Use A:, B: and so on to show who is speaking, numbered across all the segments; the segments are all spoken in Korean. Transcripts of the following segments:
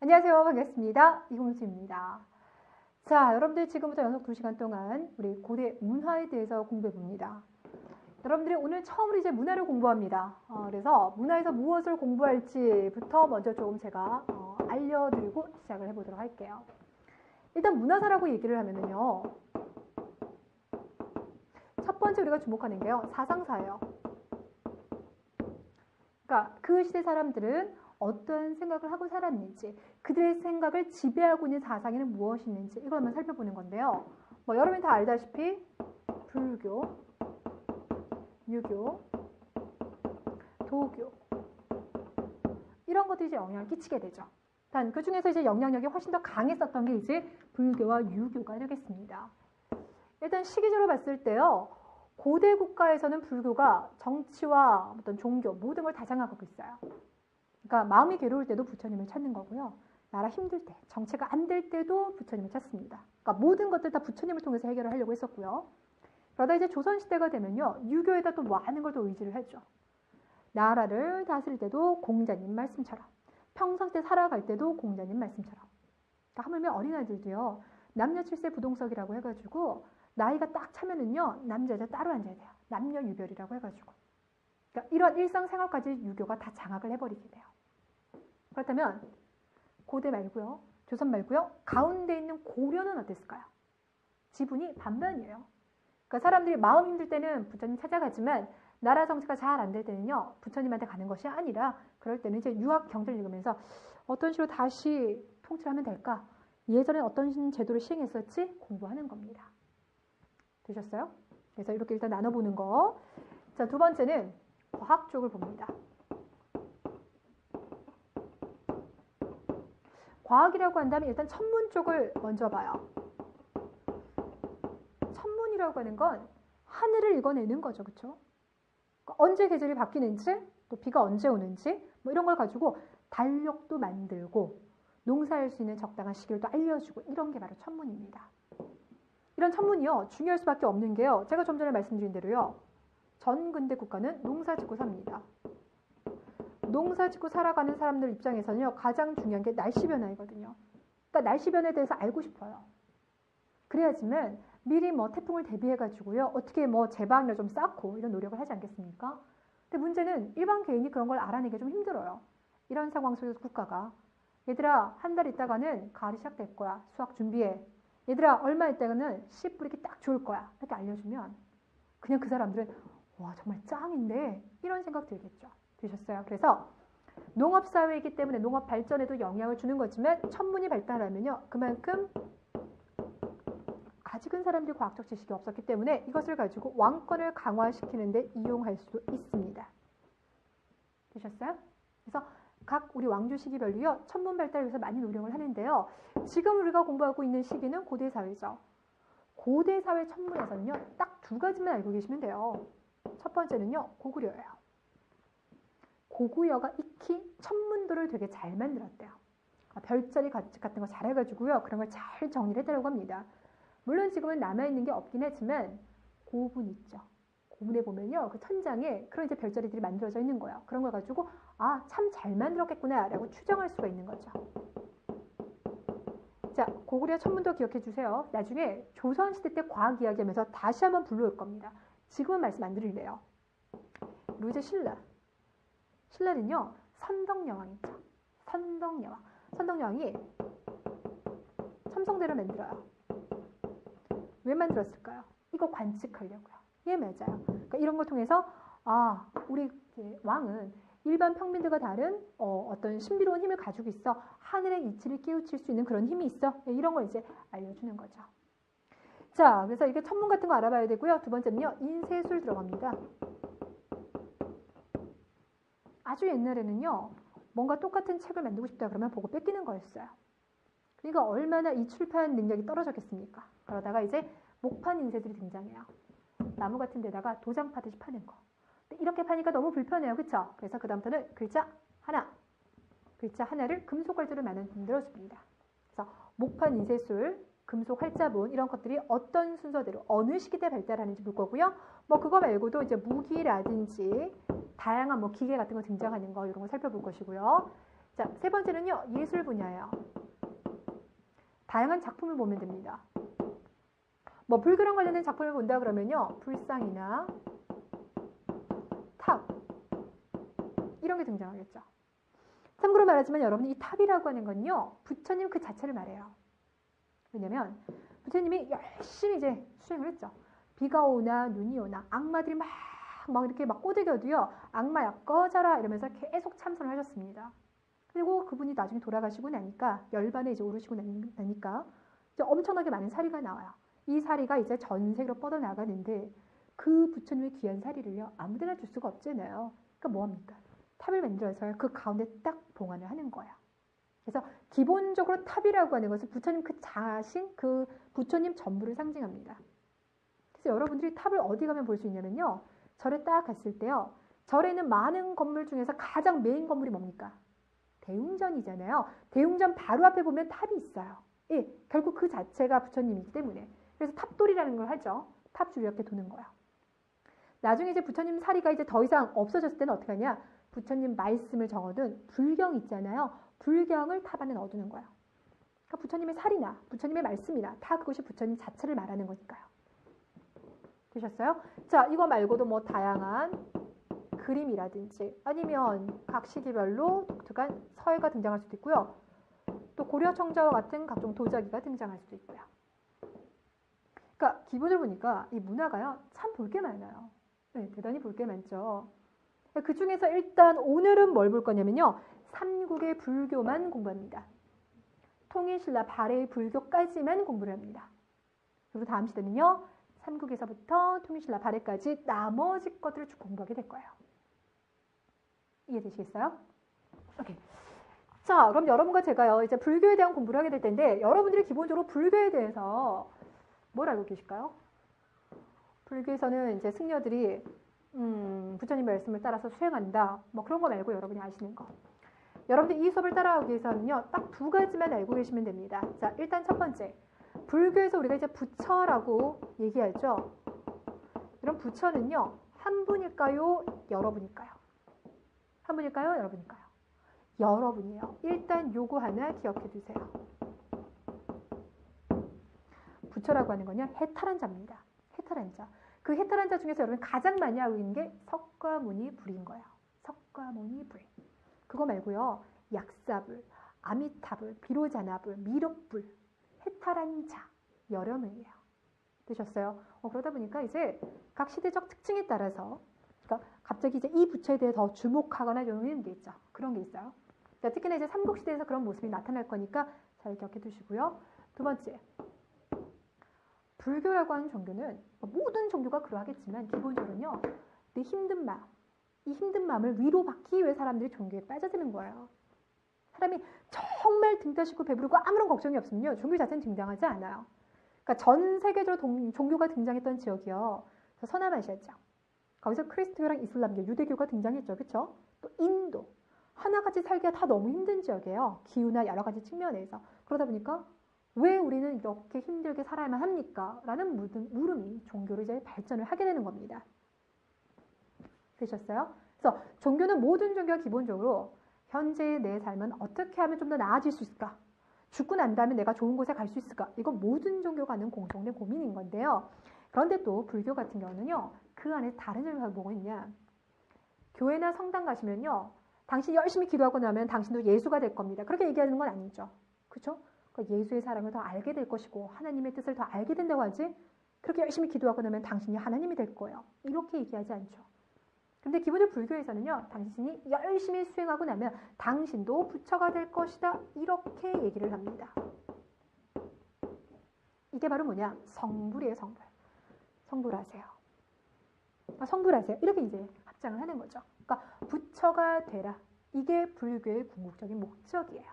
A: 안녕하세요. 반갑습니다. 이공수입니다. 자, 여러분들 지금부터 연속 2시간 동안 우리 고대 문화에 대해서 공부해 봅니다. 여러분들이 오늘 처음으로 이제 문화를 공부합니다. 그래서 문화에서 무엇을 공부할지부터 먼저 조금 제가 알려드리고 시작을 해보도록 할게요. 일단 문화사라고 얘기를 하면은요. 첫 번째 우리가 주목하는 게요. 사상사예요. 그러니까 그 시대 사람들은 어떤 생각을 하고 살았는지, 그들의 생각을 지배하고 있는 사상에는 무엇이 있는지 이걸 한번 살펴보는 건데요. 여러분이 다 알다시피 불교, 유교, 도교 이런 것들이 이제 영향을 끼치게 되죠. 단 그 중에서 이제 영향력이 훨씬 더 강했었던 게 이제 불교와 유교가 되겠습니다. 일단 시기적으로 봤을 때요. 고대 국가에서는 불교가 정치와 어떤 종교 모든 걸 다 장악하고 있어요. 그러니까 마음이 괴로울 때도 부처님을 찾는 거고요. 나라 힘들 때, 정체가 안 될 때도 부처님을 찾습니다. 그러니까 모든 것들 다 부처님을 통해서 해결을 하려고 했었고요. 그러다 이제 조선시대가 되면요. 유교에다 또 많은 걸 또 의지를 했죠. 나라를 다스릴 때도 공자님 말씀처럼, 평상 때 살아갈 때도 공자님 말씀처럼. 그러니까 하물며 어린아이들도요. 남녀 7세 부동석이라고 해가지고 나이가 딱 차면은요. 남자 여자 따로 앉아야 돼요. 남녀 유별이라고 해가지고. 그러니까 이런 일상생활까지 유교가 다 장악을 해버리게 돼요. 그렇다면 고대 말고요. 조선 말고요. 가운데 있는 고려는 어땠을까요? 지분이 반반이에요. 그러니까 사람들이 마음 힘들 때는 부처님 찾아가지만 나라 정치가 잘 안 될 때는요. 부처님한테 가는 것이 아니라 그럴 때는 이제 유학 경제를 읽으면서 어떤 식으로 다시 통치하면 될까? 예전에 어떤 제도를 시행했었지? 공부하는 겁니다. 되셨어요? 그래서 이렇게 일단 나눠보는 거. 자, 두 번째는 과학 쪽을 봅니다. 과학이라고 한다면 일단 천문 쪽을 먼저 봐요. 천문이라고 하는 건 하늘을 읽어내는 거죠. 그렇죠? 언제 계절이 바뀌는지, 또 비가 언제 오는지 이런 걸 가지고 달력도 만들고 농사할 수 있는 적당한 시기를 또 알려주고 이런 게 바로 천문입니다. 이런 천문이요. 중요할 수밖에 없는 게요. 제가 좀 전에 말씀드린 대로요. 전 근대 국가는 농사 짓고 삽니다. 농사 짓고 살아가는 사람들 입장에서는요. 가장 중요한 게 날씨 변화이거든요. 그러니까 날씨 변화에 대해서 알고 싶어요. 그래야지만 미리 태풍을 대비해가지고요. 어떻게 제방을 좀 쌓고 이런 노력을 하지 않겠습니까? 근데 문제는 일반 개인이 그런 걸 알아내기 좀 힘들어요. 이런 상황 속에서 국가가 얘들아 한 달 있다가는 가을이 시작될 거야. 수확 준비해. 얘들아 얼마 있다가는 씨 뿌리기 딱 좋을 거야. 이렇게 알려주면 그냥 그 사람들은 와 정말 짱인데 이런 생각 들겠죠. 되셨어요? 그래서 농업사회이기 때문에 농업 발전에도 영향을 주는 거지만 천문이 발달하면요. 그만큼 아직은 사람들이 과학적 지식이 없었기 때문에 이것을 가지고 왕권을 강화시키는 데 이용할 수도 있습니다. 되셨어요? 그래서 각 우리 왕조 시기별로요. 천문 발달을 위해서 많이 노력을 하는데요. 지금 우리가 공부하고 있는 시기는 고대사회죠. 고대사회 천문에서는요. 딱 두 가지만 알고 계시면 돼요. 첫 번째는요. 고구려예요. 고구려가 익히 천문도를 되게 잘 만들었대요. 별자리 같은 거 잘 해가지고요. 그런 걸 잘 정리를 했다고 합니다. 물론 지금은 남아있는 게 없긴 하지만 고분 있죠. 고분에 보면요. 그 천장에 그런 이제 별자리들이 만들어져 있는 거예요. 그런 걸 가지고 참 잘 만들었겠구나 라고 추정할 수가 있는 거죠. 자, 고구려 천문도 기억해 주세요. 나중에 조선시대 때 과학 이야기하면서 다시 한번 불러올 겁니다. 지금은 말씀 안 드릴래요. 그리고 이제 신라는요. 선덕여왕 있죠. 선덕여왕이 첨성대를 만들어요. 왜 만들었을까요? 이거 관측하려고요. 예, 맞아요. 그러니까 이런 걸 통해서 우리 왕은 일반 평민들과 다른 어떤 신비로운 힘을 가지고 있어. 하늘의 이치를 깨우칠 수 있는 그런 힘이 있어. 이런 걸 이제 알려주는 거죠. 자, 그래서 이게 천문 같은 거 알아봐야 되고요. 두 번째는요. 인쇄술 들어갑니다. 아주 옛날에는요. 뭔가 똑같은 책을 만들고 싶다 그러면 보고 뺏기는 거였어요. 그러니까 얼마나 이 출판 능력이 떨어졌겠습니까? 그러다가 이제 목판 인쇄들이 등장해요. 나무 같은 데다가 도장 파듯이 파는 거. 근데 이렇게 파니까 너무 불편해요. 그쵸? 그래서 그 다음부터는 글자 하나를 금속 활자로 만들어줍니다. 그래서 목판 인쇄술, 금속 활자본 이런 것들이 어떤 순서대로 어느 시기 때 발달하는지 볼 거고요. 그거 말고도 이제 무기라든지 다양한 기계 같은 거 등장하는 거 이런 거 살펴볼 것이고요. 자, 세 번째는요, 예술 분야예요. 다양한 작품을 보면 됩니다. 뭐 불교랑 관련된 작품을 본다 그러면요, 불상이나 탑 이런 게 등장하겠죠. 참고로 말하지만 여러분, 이 탑이라고 하는 건요, 부처님 그 자체를 말해요. 왜냐면 부처님이 열심히 이제 수행을 했죠. 비가 오나 눈이 오나 악마들이 막 이렇게 막 꼬드겨도요, 악마야 꺼져라 이러면서 계속 참선을 하셨습니다. 그리고 그분이 나중에 돌아가시고 나니까 열반에 이제 오르시고 나니까 이제 엄청나게 많은 사리가 나와요. 이 사리가 이제 전 세계로 뻗어나가는데 그 부처님의 귀한 사리를요, 아무데나 줄 수가 없잖아요. 그러니까 뭐합니까? 탑을 만들어서 그 가운데 딱 봉안을 하는 거예요. 그래서 기본적으로 탑이라고 하는 것은 부처님 그 자신, 그 부처님 전부를 상징합니다. 그래서 여러분들이 탑을 어디 가면 볼 수 있냐면요, 절에 딱 갔을 때요, 절에는 많은 건물 중에서 가장 메인 건물이 뭡니까? 대웅전이잖아요. 대웅전 바로 앞에 보면 탑이 있어요. 예, 결국 그 자체가 부처님이기 때문에. 그래서 탑돌이라는 걸 하죠. 탑줄 이렇게 도는 거야. 나중에 이제 부처님 사리가 이제 더 이상 없어졌을 때는 어떻게 하냐? 부처님 말씀을 적어둔 불경 있잖아요. 불경을 탑 안에 넣어두는 거야. 그러니까 부처님의 사리나 부처님의 말씀이나 다 그것이 부처님 자체를 말하는 거니까요. 되셨어요? 자, 이거 말고도 뭐 다양한 그림이라든지 아니면 각 시기별로 독특한 서예가 등장할 수도 있고요. 또 고려 청자와 같은 각종 도자기가 등장할 수도 있고요. 그러니까 기본적으로 보니까 이 문화가요, 참 볼 게 많아요. 네, 대단히 볼 게 많죠. 그 중에서 일단 오늘은 뭘 볼 거냐면요, 삼국의 불교만 공부합니다. 통일신라 발해의 불교까지만 공부를 합니다. 그리고 다음 시대는요, 삼국에서부터 통일신라 발해까지 나머지 것들을 쭉 공부하게 될 거예요. 이해되시겠어요? 오케이. 자, 그럼 여러분과 제가요, 이제 불교에 대한 공부를 하게 될 텐데, 여러분들이 기본적으로 불교에 대해서 뭘 알고 계실까요? 불교에서는 이제 승려들이 부처님 말씀을 따라서 수행한다, 뭐 그런 거 말고 여러분이 아시는 거. 여러분들 이 수업을 따라가기 위해서는요, 딱 두 가지만 알고 계시면 됩니다. 자, 일단 첫 번째, 불교에서 우리가 이제 부처라고 얘기하죠. 이런 부처는요, 한 분일까요? 여러분일까요? 한 분일까요? 여러분일까요? 여러분이에요. 일단 요거 하나 기억해 두세요. 부처라고 하는 건요, 해탈한 자입니다. 해탈한 자. 그 해탈한 자 중에서 여러분 가장 많이 알고 있는 게 석가모니 불인 거예요. 석가모니 불. 그거 말고요, 약사불, 아미타불, 비로자나불, 미륵불, 해탈한 자, 여러 명이에요. 되셨어요? 그러다 보니까 이제 각 시대적 특징에 따라서, 그러니까 갑자기 이제 이 부처에 대해 더 주목하거나 이런 게 있죠. 그런 게 있어요. 자, 특히나 이제 삼국시대에서 그런 모습이 나타날 거니까 잘 기억해 두시고요. 두 번째, 불교라고 하는 종교는 모든 종교가 그러하겠지만 기본적으로는요, 내 힘든 마음, 이 힘든 마음을 위로받기 위해 사람들이 종교에 빠져드는 거예요. 사람이 정말 등 따시고 배부르고 아무런 걱정이 없으면요, 종교 자체는 등장하지 않아요. 그러니까 전 세계적으로 종교가 등장했던 지역이요, 서남아시아죠. 거기서 크리스토교랑 이슬람교, 유대교가 등장했죠. 그렇죠? 또 인도, 하나같이 살기가 다 너무 힘든 지역이에요. 기후나 여러 가지 측면에서. 그러다 보니까 왜 우리는 이렇게 힘들게 살아야만 합니까? 라는 물음이 종교로 이제 발전을 하게 되는 겁니다. 되셨어요? 그래서 종교는 모든 종교가 기본적으로 현재의 내 삶은 어떻게 하면 좀 더 나아질 수 있을까? 죽고 난 다음에 내가 좋은 곳에 갈 수 있을까? 이건 모든 종교가 하는 공통된 고민인 건데요. 그런데 또 불교 같은 경우는요, 그 안에 다른 점이 뭐가 있냐? 교회나 성당 가시면요, 당신이 열심히 기도하고 나면 당신도 예수가 될 겁니다. 그렇게 얘기하는 건 아니죠. 그렇죠? 그러니까 예수의 사랑을 더 알게 될 것이고 하나님의 뜻을 더 알게 된다고 하지, 그렇게 열심히 기도하고 나면 당신이 하나님이 될 거예요. 이렇게 얘기하지 않죠. 근데 기본적으로 불교에서는요, 당신이 열심히 수행하고 나면 당신도 부처가 될 것이다, 이렇게 얘기를 합니다. 이게 바로 뭐냐? 성불이에요. 성불. 성불하세요. 성불하세요. 이렇게 이제 합장을 하는 거죠. 그러니까 부처가 되라. 이게 불교의 궁극적인 목적이에요.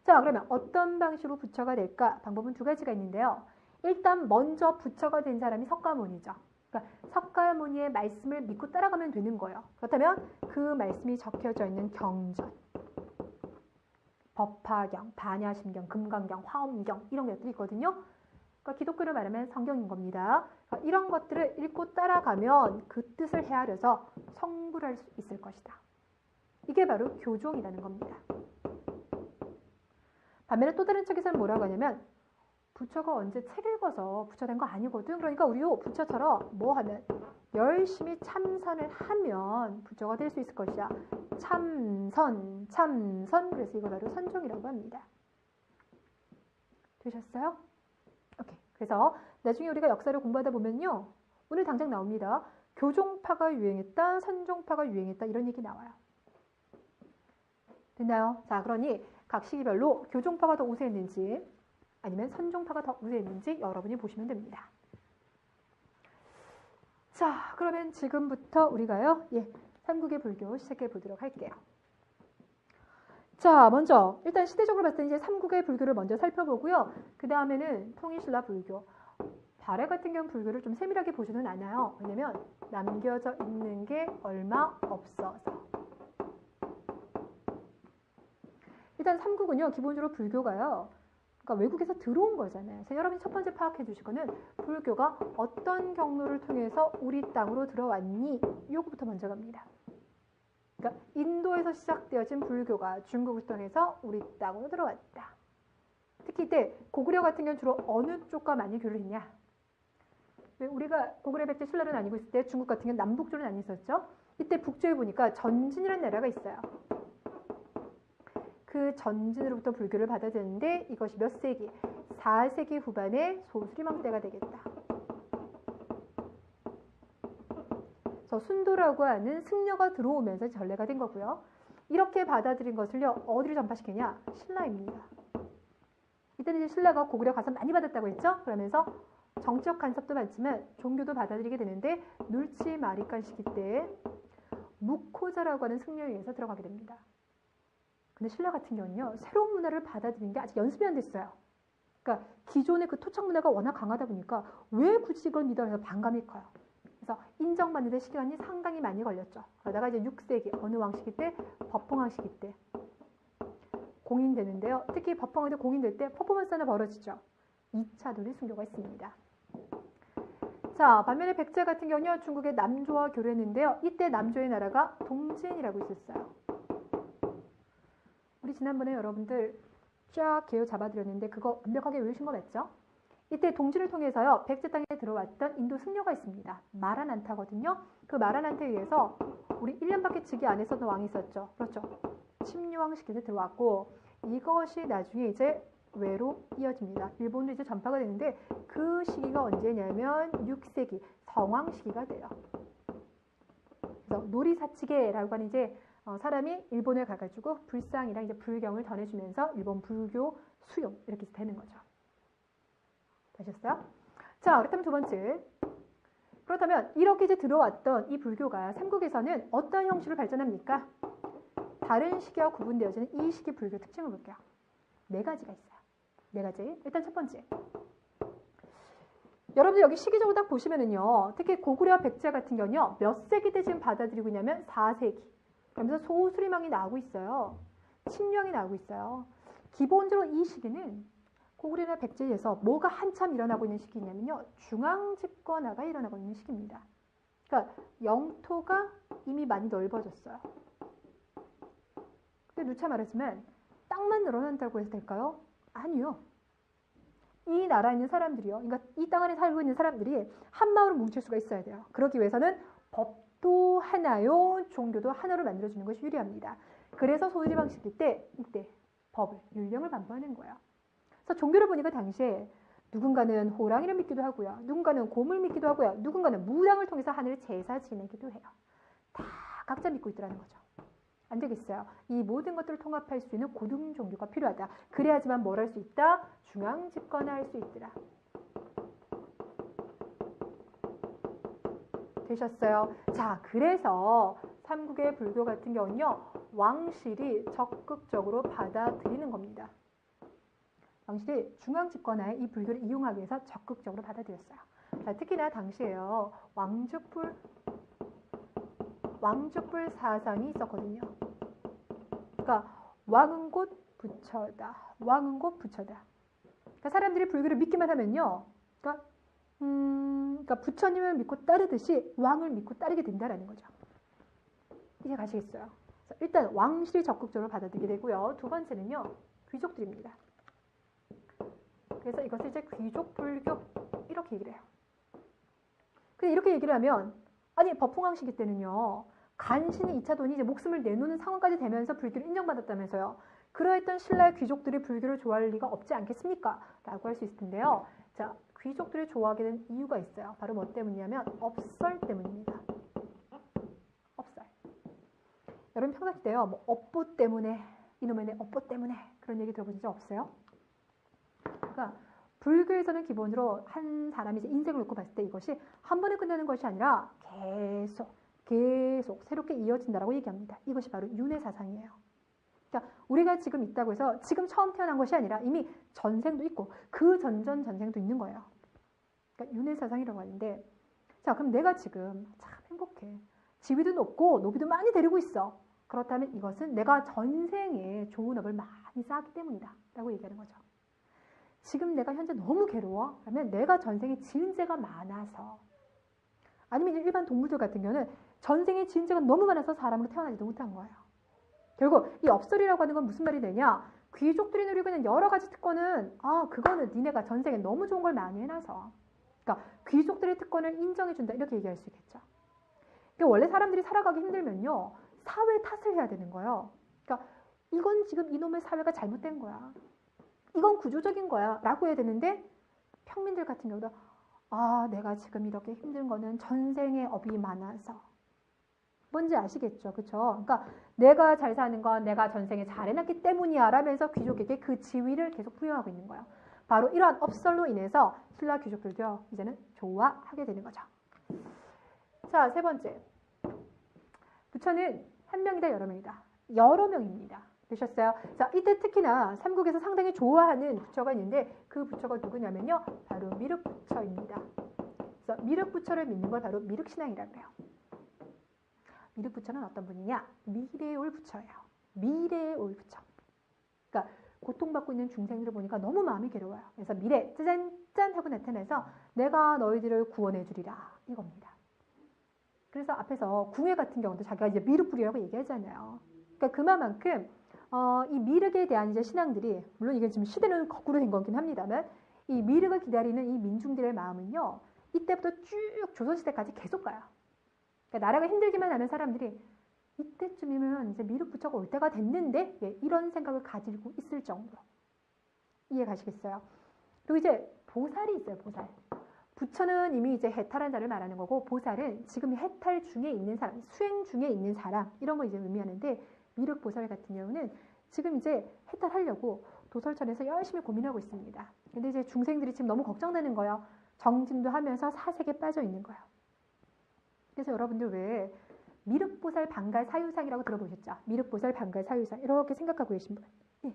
A: 자, 그러면 어떤 방식으로 부처가 될까? 방법은 두 가지가 있는데요. 일단 먼저 부처가 된 사람이 석가모니죠. 그러니까 석가모니의 말씀을 믿고 따라가면 되는 거예요. 그렇다면 그 말씀이 적혀져 있는 경전, 법화경, 반야심경, 금강경, 화엄경 이런 것들이 있거든요. 그러니까 기독교를 말하면 성경인 겁니다. 그러니까 이런 것들을 읽고 따라가면 그 뜻을 헤아려서 성불할 수 있을 것이다. 이게 바로 교종이라는 겁니다. 반면에 또 다른 책에서는 뭐라고 하냐면 부처가 언제 책 읽어서 부처 된 거 아니거든. 그러니까 우리도 부처처럼 뭐 하면 열심히 참선을 하면 부처가 될 수 있을 것이야. 참선. 그래서 이거 바로 선종이라고 합니다. 되셨어요? 오케이. 그래서 나중에 우리가 역사를 공부하다 보면요. 오늘 당장 나옵니다. 교종파가 유행했다, 선종파가 유행했다 이런 얘기 나와요. 됐나요? 자, 그러니 각 시기별로 교종파가 더 우세했는지 아니면 선종파가 더 우세했는지 여러분이 보시면 됩니다. 자, 그러면 지금부터 우리가요. 삼국의 불교 시작해 보도록 할게요. 자, 먼저 일단 시대적으로 봤을 때 이제 삼국의 불교를 먼저 살펴보고요. 그 다음에는 통일신라 불교. 발해 같은 경우 불교를 좀 세밀하게 보지는 않아요. 왜냐면 남겨져 있는 게 얼마 없어서. 일단 삼국은요, 기본적으로 불교가요. 그러니까 외국에서 들어온 거잖아요. 그래서 여러분이 첫 번째 파악해 주실 거는 불교가 어떤 경로를 통해서 우리 땅으로 들어왔니? 요거부터 먼저 갑니다. 그러니까 인도에서 시작되어진 불교가 중국을 통해서 우리 땅으로 들어왔다. 특히 이때 고구려 같은 경우는 주로 어느 쪽과 많이 교류를 했냐? 우리가 고구려 백제 신라를 나뉘고 있을 때 중국 같은 경우는 남북조를 나뉘었었죠. 이때 북쪽에 보니까 전진이라는 나라가 있어요. 그 전진으로부터 불교를 받아들였는데 이것이 몇 세기? 4세기 후반에 소수리망 때가 되겠다. 그래서 순도라고 하는 승려가 들어오면서 전래가 된 거고요. 이렇게 받아들인 것을요. 어디로 전파시키냐? 신라입니다. 이때는 이제 신라가 고구려 가서 많이 받았다고 했죠. 그러면서 정치적 간섭도 많지만 종교도 받아들이게 되는데 눌치 마리간 시기 때 묵호자라고 하는 승려에 의해서 들어가게 됩니다. 근데 신라 같은 경우는요. 새로운 문화를 받아들이는 게 아직 연습이 안 됐어요. 그러니까 기존의 그 토착 문화가 워낙 강하다 보니까 왜 굳이 이걸 믿어야 해서 반감이 커요. 그래서 인정받는 데 시간이 상당히 많이 걸렸죠. 그러다가 이제 6세기 어느 왕시기 때? 법흥왕 시기 때 공인되는데요. 특히 법흥왕 때 공인될 때 퍼포먼스 하나 벌어지죠. 2차 도리 순교가 있습니다. 자, 반면에 백제 같은 경우는 중국의 남조와 교류했는데요. 이때 남조의 나라가 동진이라고 있었어요. 우리 지난번에 여러분들 쫙 개요 잡아드렸는데 그거 완벽하게 외우신 거 맞죠? 이때 동진을 통해서요. 백제 땅에 들어왔던 인도 승려가 있습니다. 마라난타거든요. 그 마라난타에 의해서 우리 1년밖에 즉위 안 했었던 왕이 있었죠. 그렇죠. 침류왕 시기에 들어왔고 이것이 나중에 이제 외로 이어집니다. 일본으로 이제 전파가 되는데 그 시기가 언제냐면 6세기 성왕 시기가 돼요. 그래서 노리사치계라고 하는 이제 사람이 일본에 가가지고 불상이랑 이제 불경을 전해주면서 일본 불교 수용 이렇게 되는 거죠. 되셨어요? 자, 그렇다면 두 번째. 그렇다면 이렇게 이제 들어왔던 이 불교가 삼국에서는 어떤 형식으로 발전합니까? 다른 시기와 구분되어지는 이 시기 불교 특징을 볼게요. 4가지가 있어요. 4가지. 일단 첫 번째. 여러분들 여기 시기적으로 딱 보시면은요. 특히 고구려와 백제 같은 경우는요. 몇 세기 때 지금 받아들이고 있냐면 4세기. 그러면서 소수리망이 나오고 있어요. 침략이 나오고 있어요. 기본적으로 이 시기는 고구려나 백제에서 뭐가 한참 일어나고 있는 시기냐면요. 중앙집권화가 일어나고 있는 시기입니다. 그러니까 영토가 이미 많이 넓어졌어요. 근데 누차 말하지만 땅만 늘어난다고 해서 될까요? 아니요. 이 나라에 있는 사람들이요. 그러니까 이 땅 안에 살고 있는 사람들이 한 마음으로 뭉칠 수가 있어야 돼요. 그러기 위해서는 법도 하나요, 종교도 하나로 만들어주는 것이 유리합니다. 그래서 소수리망 시기 때 이때 법을, 율령을 반포하는 거예요. 그래서 종교를 보니까 당시에 누군가는 호랑이를 믿기도 하고요. 누군가는 곰을 믿기도 하고요. 누군가는 무당을 통해서 하늘을 제사 지내기도 해요. 다 각자 믿고 있더라는 거죠. 안 되겠어요. 이 모든 것들을 통합할 수 있는 고등 종교가 필요하다. 그래야지만 뭘 할 수 있다? 중앙 집권화할 수 있더라. 되셨어요? 자, 그래서 삼국의 불교 같은 경우는요. 왕실이 적극적으로 받아들이는 겁니다. 왕실이 중앙 집권화에 이 불교를 이용하기 위해서 적극적으로 받아들였어요. 자, 특히나 당시에요. 왕족불 사상이 있었거든요. 그러니까 왕은 곧 부처다. 왕은 곧 부처다. 그러니까 사람들이 불교를 믿기만 하면요. 그러니까 부처님을 믿고 따르듯이 왕을 믿고 따르게 된다라는 거죠. 이제 가시겠어요? 일단 왕실이 적극적으로 받아들이게 되고요. 두 번째는요, 귀족들입니다. 그래서 이것을 이제 귀족 불교 이렇게 얘기를 해요. 근데 이렇게 얘기를 하면 아니 법흥왕 시기 때는요, 간신히 2차 돈이 이제 목숨을 내놓는 상황까지 되면서 불교를 인정받았다면서요. 그러했던 신라의 귀족들이 불교를 좋아할 리가 없지 않겠습니까? 라고 할 수 있을 텐데요. 자, 귀족들이 좋아하게 된 이유가 있어요. 바로 뭐 때문이냐면 업설 때문입니다. 업설. 여러분 평상시때요, 뭐 업보 때문에, 이놈의 내 업보 때문에 그런 얘기 들어보신 적 없어요? 그러니까 불교에서는 기본으로 한 사람이 이제 인생을 놓고 봤을 때 이것이 한 번에 끝나는 것이 아니라 계속 새롭게 이어진다라고 얘기합니다. 이것이 바로 윤회 사상이에요. 그러니까 우리가 지금 있다고 해서 지금 처음 태어난 것이 아니라 이미 전생도 있고 그 전생도 있는 거예요. 그러니까 윤회 사상이라고 하는데, 자, 그럼 내가 지금 참 행복해. 지위도 높고 노비도 많이 데리고 있어. 그렇다면 이것은 내가 전생에 좋은 업을 많이 쌓았기 때문이다 라고 얘기하는 거죠. 지금 내가 현재 너무 괴로워? 그러면 내가 전생에 지은 죄가 많아서, 아니면 일반 동물들 같은 경우는 전생에 지은 죄가 너무 많아서 사람으로 태어나지도 못한 거예요. 결국 이 업설이라고 하는 건 무슨 말이 되냐? 귀족들이 누리고 있는 여러 가지 특권은 그거는 니네가 전생에 너무 좋은 걸 많이 해놔서, 그러니까 귀족들의 특권을 인정해준다 이렇게 얘기할 수 있겠죠. 그러니까 원래 사람들이 살아가기 힘들면요, 사회 탓을 해야 되는 거예요. 그러니까 이건 지금 이놈의 사회가 잘못된 거야. 이건 구조적인 거야 라고 해야 되는데, 평민들 같은 경우도 내가 지금 이렇게 힘든 거는 전생에 업이 많아서. 뭔지 아시겠죠? 그쵸? 그러니까 내가 잘 사는 건 내가 전생에 잘 해놨기 때문이야 라면서 귀족에게 그 지위를 계속 부여하고 있는 거예요. 바로 이러한 업설로 인해서 신라 귀족들도 이제는 좋아하게 되는 거죠. 자, 세 번째. 부처는 한 명이다, 여러 명이다? 여러 명입니다. 되셨어요? 자, 이때 특히나 삼국에서 상당히 좋아하는 부처가 있는데 그 부처가 누구냐면요, 바로 미륵부처입니다. 그래서 미륵부처를 믿는 걸 바로 미륵신앙이라고 해요. 미륵부처는 어떤 분이냐? 미래에 올 부처예요. 미래에 올 부처. 그러니까 고통받고 있는 중생들을 보니까 너무 마음이 괴로워요. 그래서 미래 짠짠 하고 나타나서 내가 너희들을 구원해 주리라 이겁니다. 그래서 앞에서 궁예 같은 경우도 자기가 이제 미륵불이라고 얘기하잖아요. 그러니까 그만큼 이 미륵에 대한 이제 신앙들이, 물론 이게 지금 시대는 거꾸로 된 거긴 합니다만, 이 미륵을 기다리는 이 민중들의 마음은요, 이때부터 쭉 조선시대까지 계속 가요. 그러니까 나라가 힘들기만 하는 사람들이 이때쯤이면 이제 미륵부처가 올 때가 됐는데, 이런 생각을 가지고 있을 정도로. 이해 가시겠어요? 그리고 이제 보살이 있어요, 보살. 부처는 이미 이제 해탈한 자를 말하는 거고, 보살은 지금 해탈 중에 있는 사람, 수행 중에 있는 사람, 이런 걸 이제 의미하는데, 미륵보살 같은 경우는 지금 이제 해탈하려고 도솔천에서 열심히 고민하고 있습니다. 근데 이제 중생들이 지금 너무 걱정되는 거예요. 정진도 하면서 사색에 빠져 있는 거예요. 그래서 여러분들 왜 미륵보살 방갈 사유상이라고 들어보셨죠? 미륵보살 방갈 사유상 이렇게 생각하고 계신 분. 네.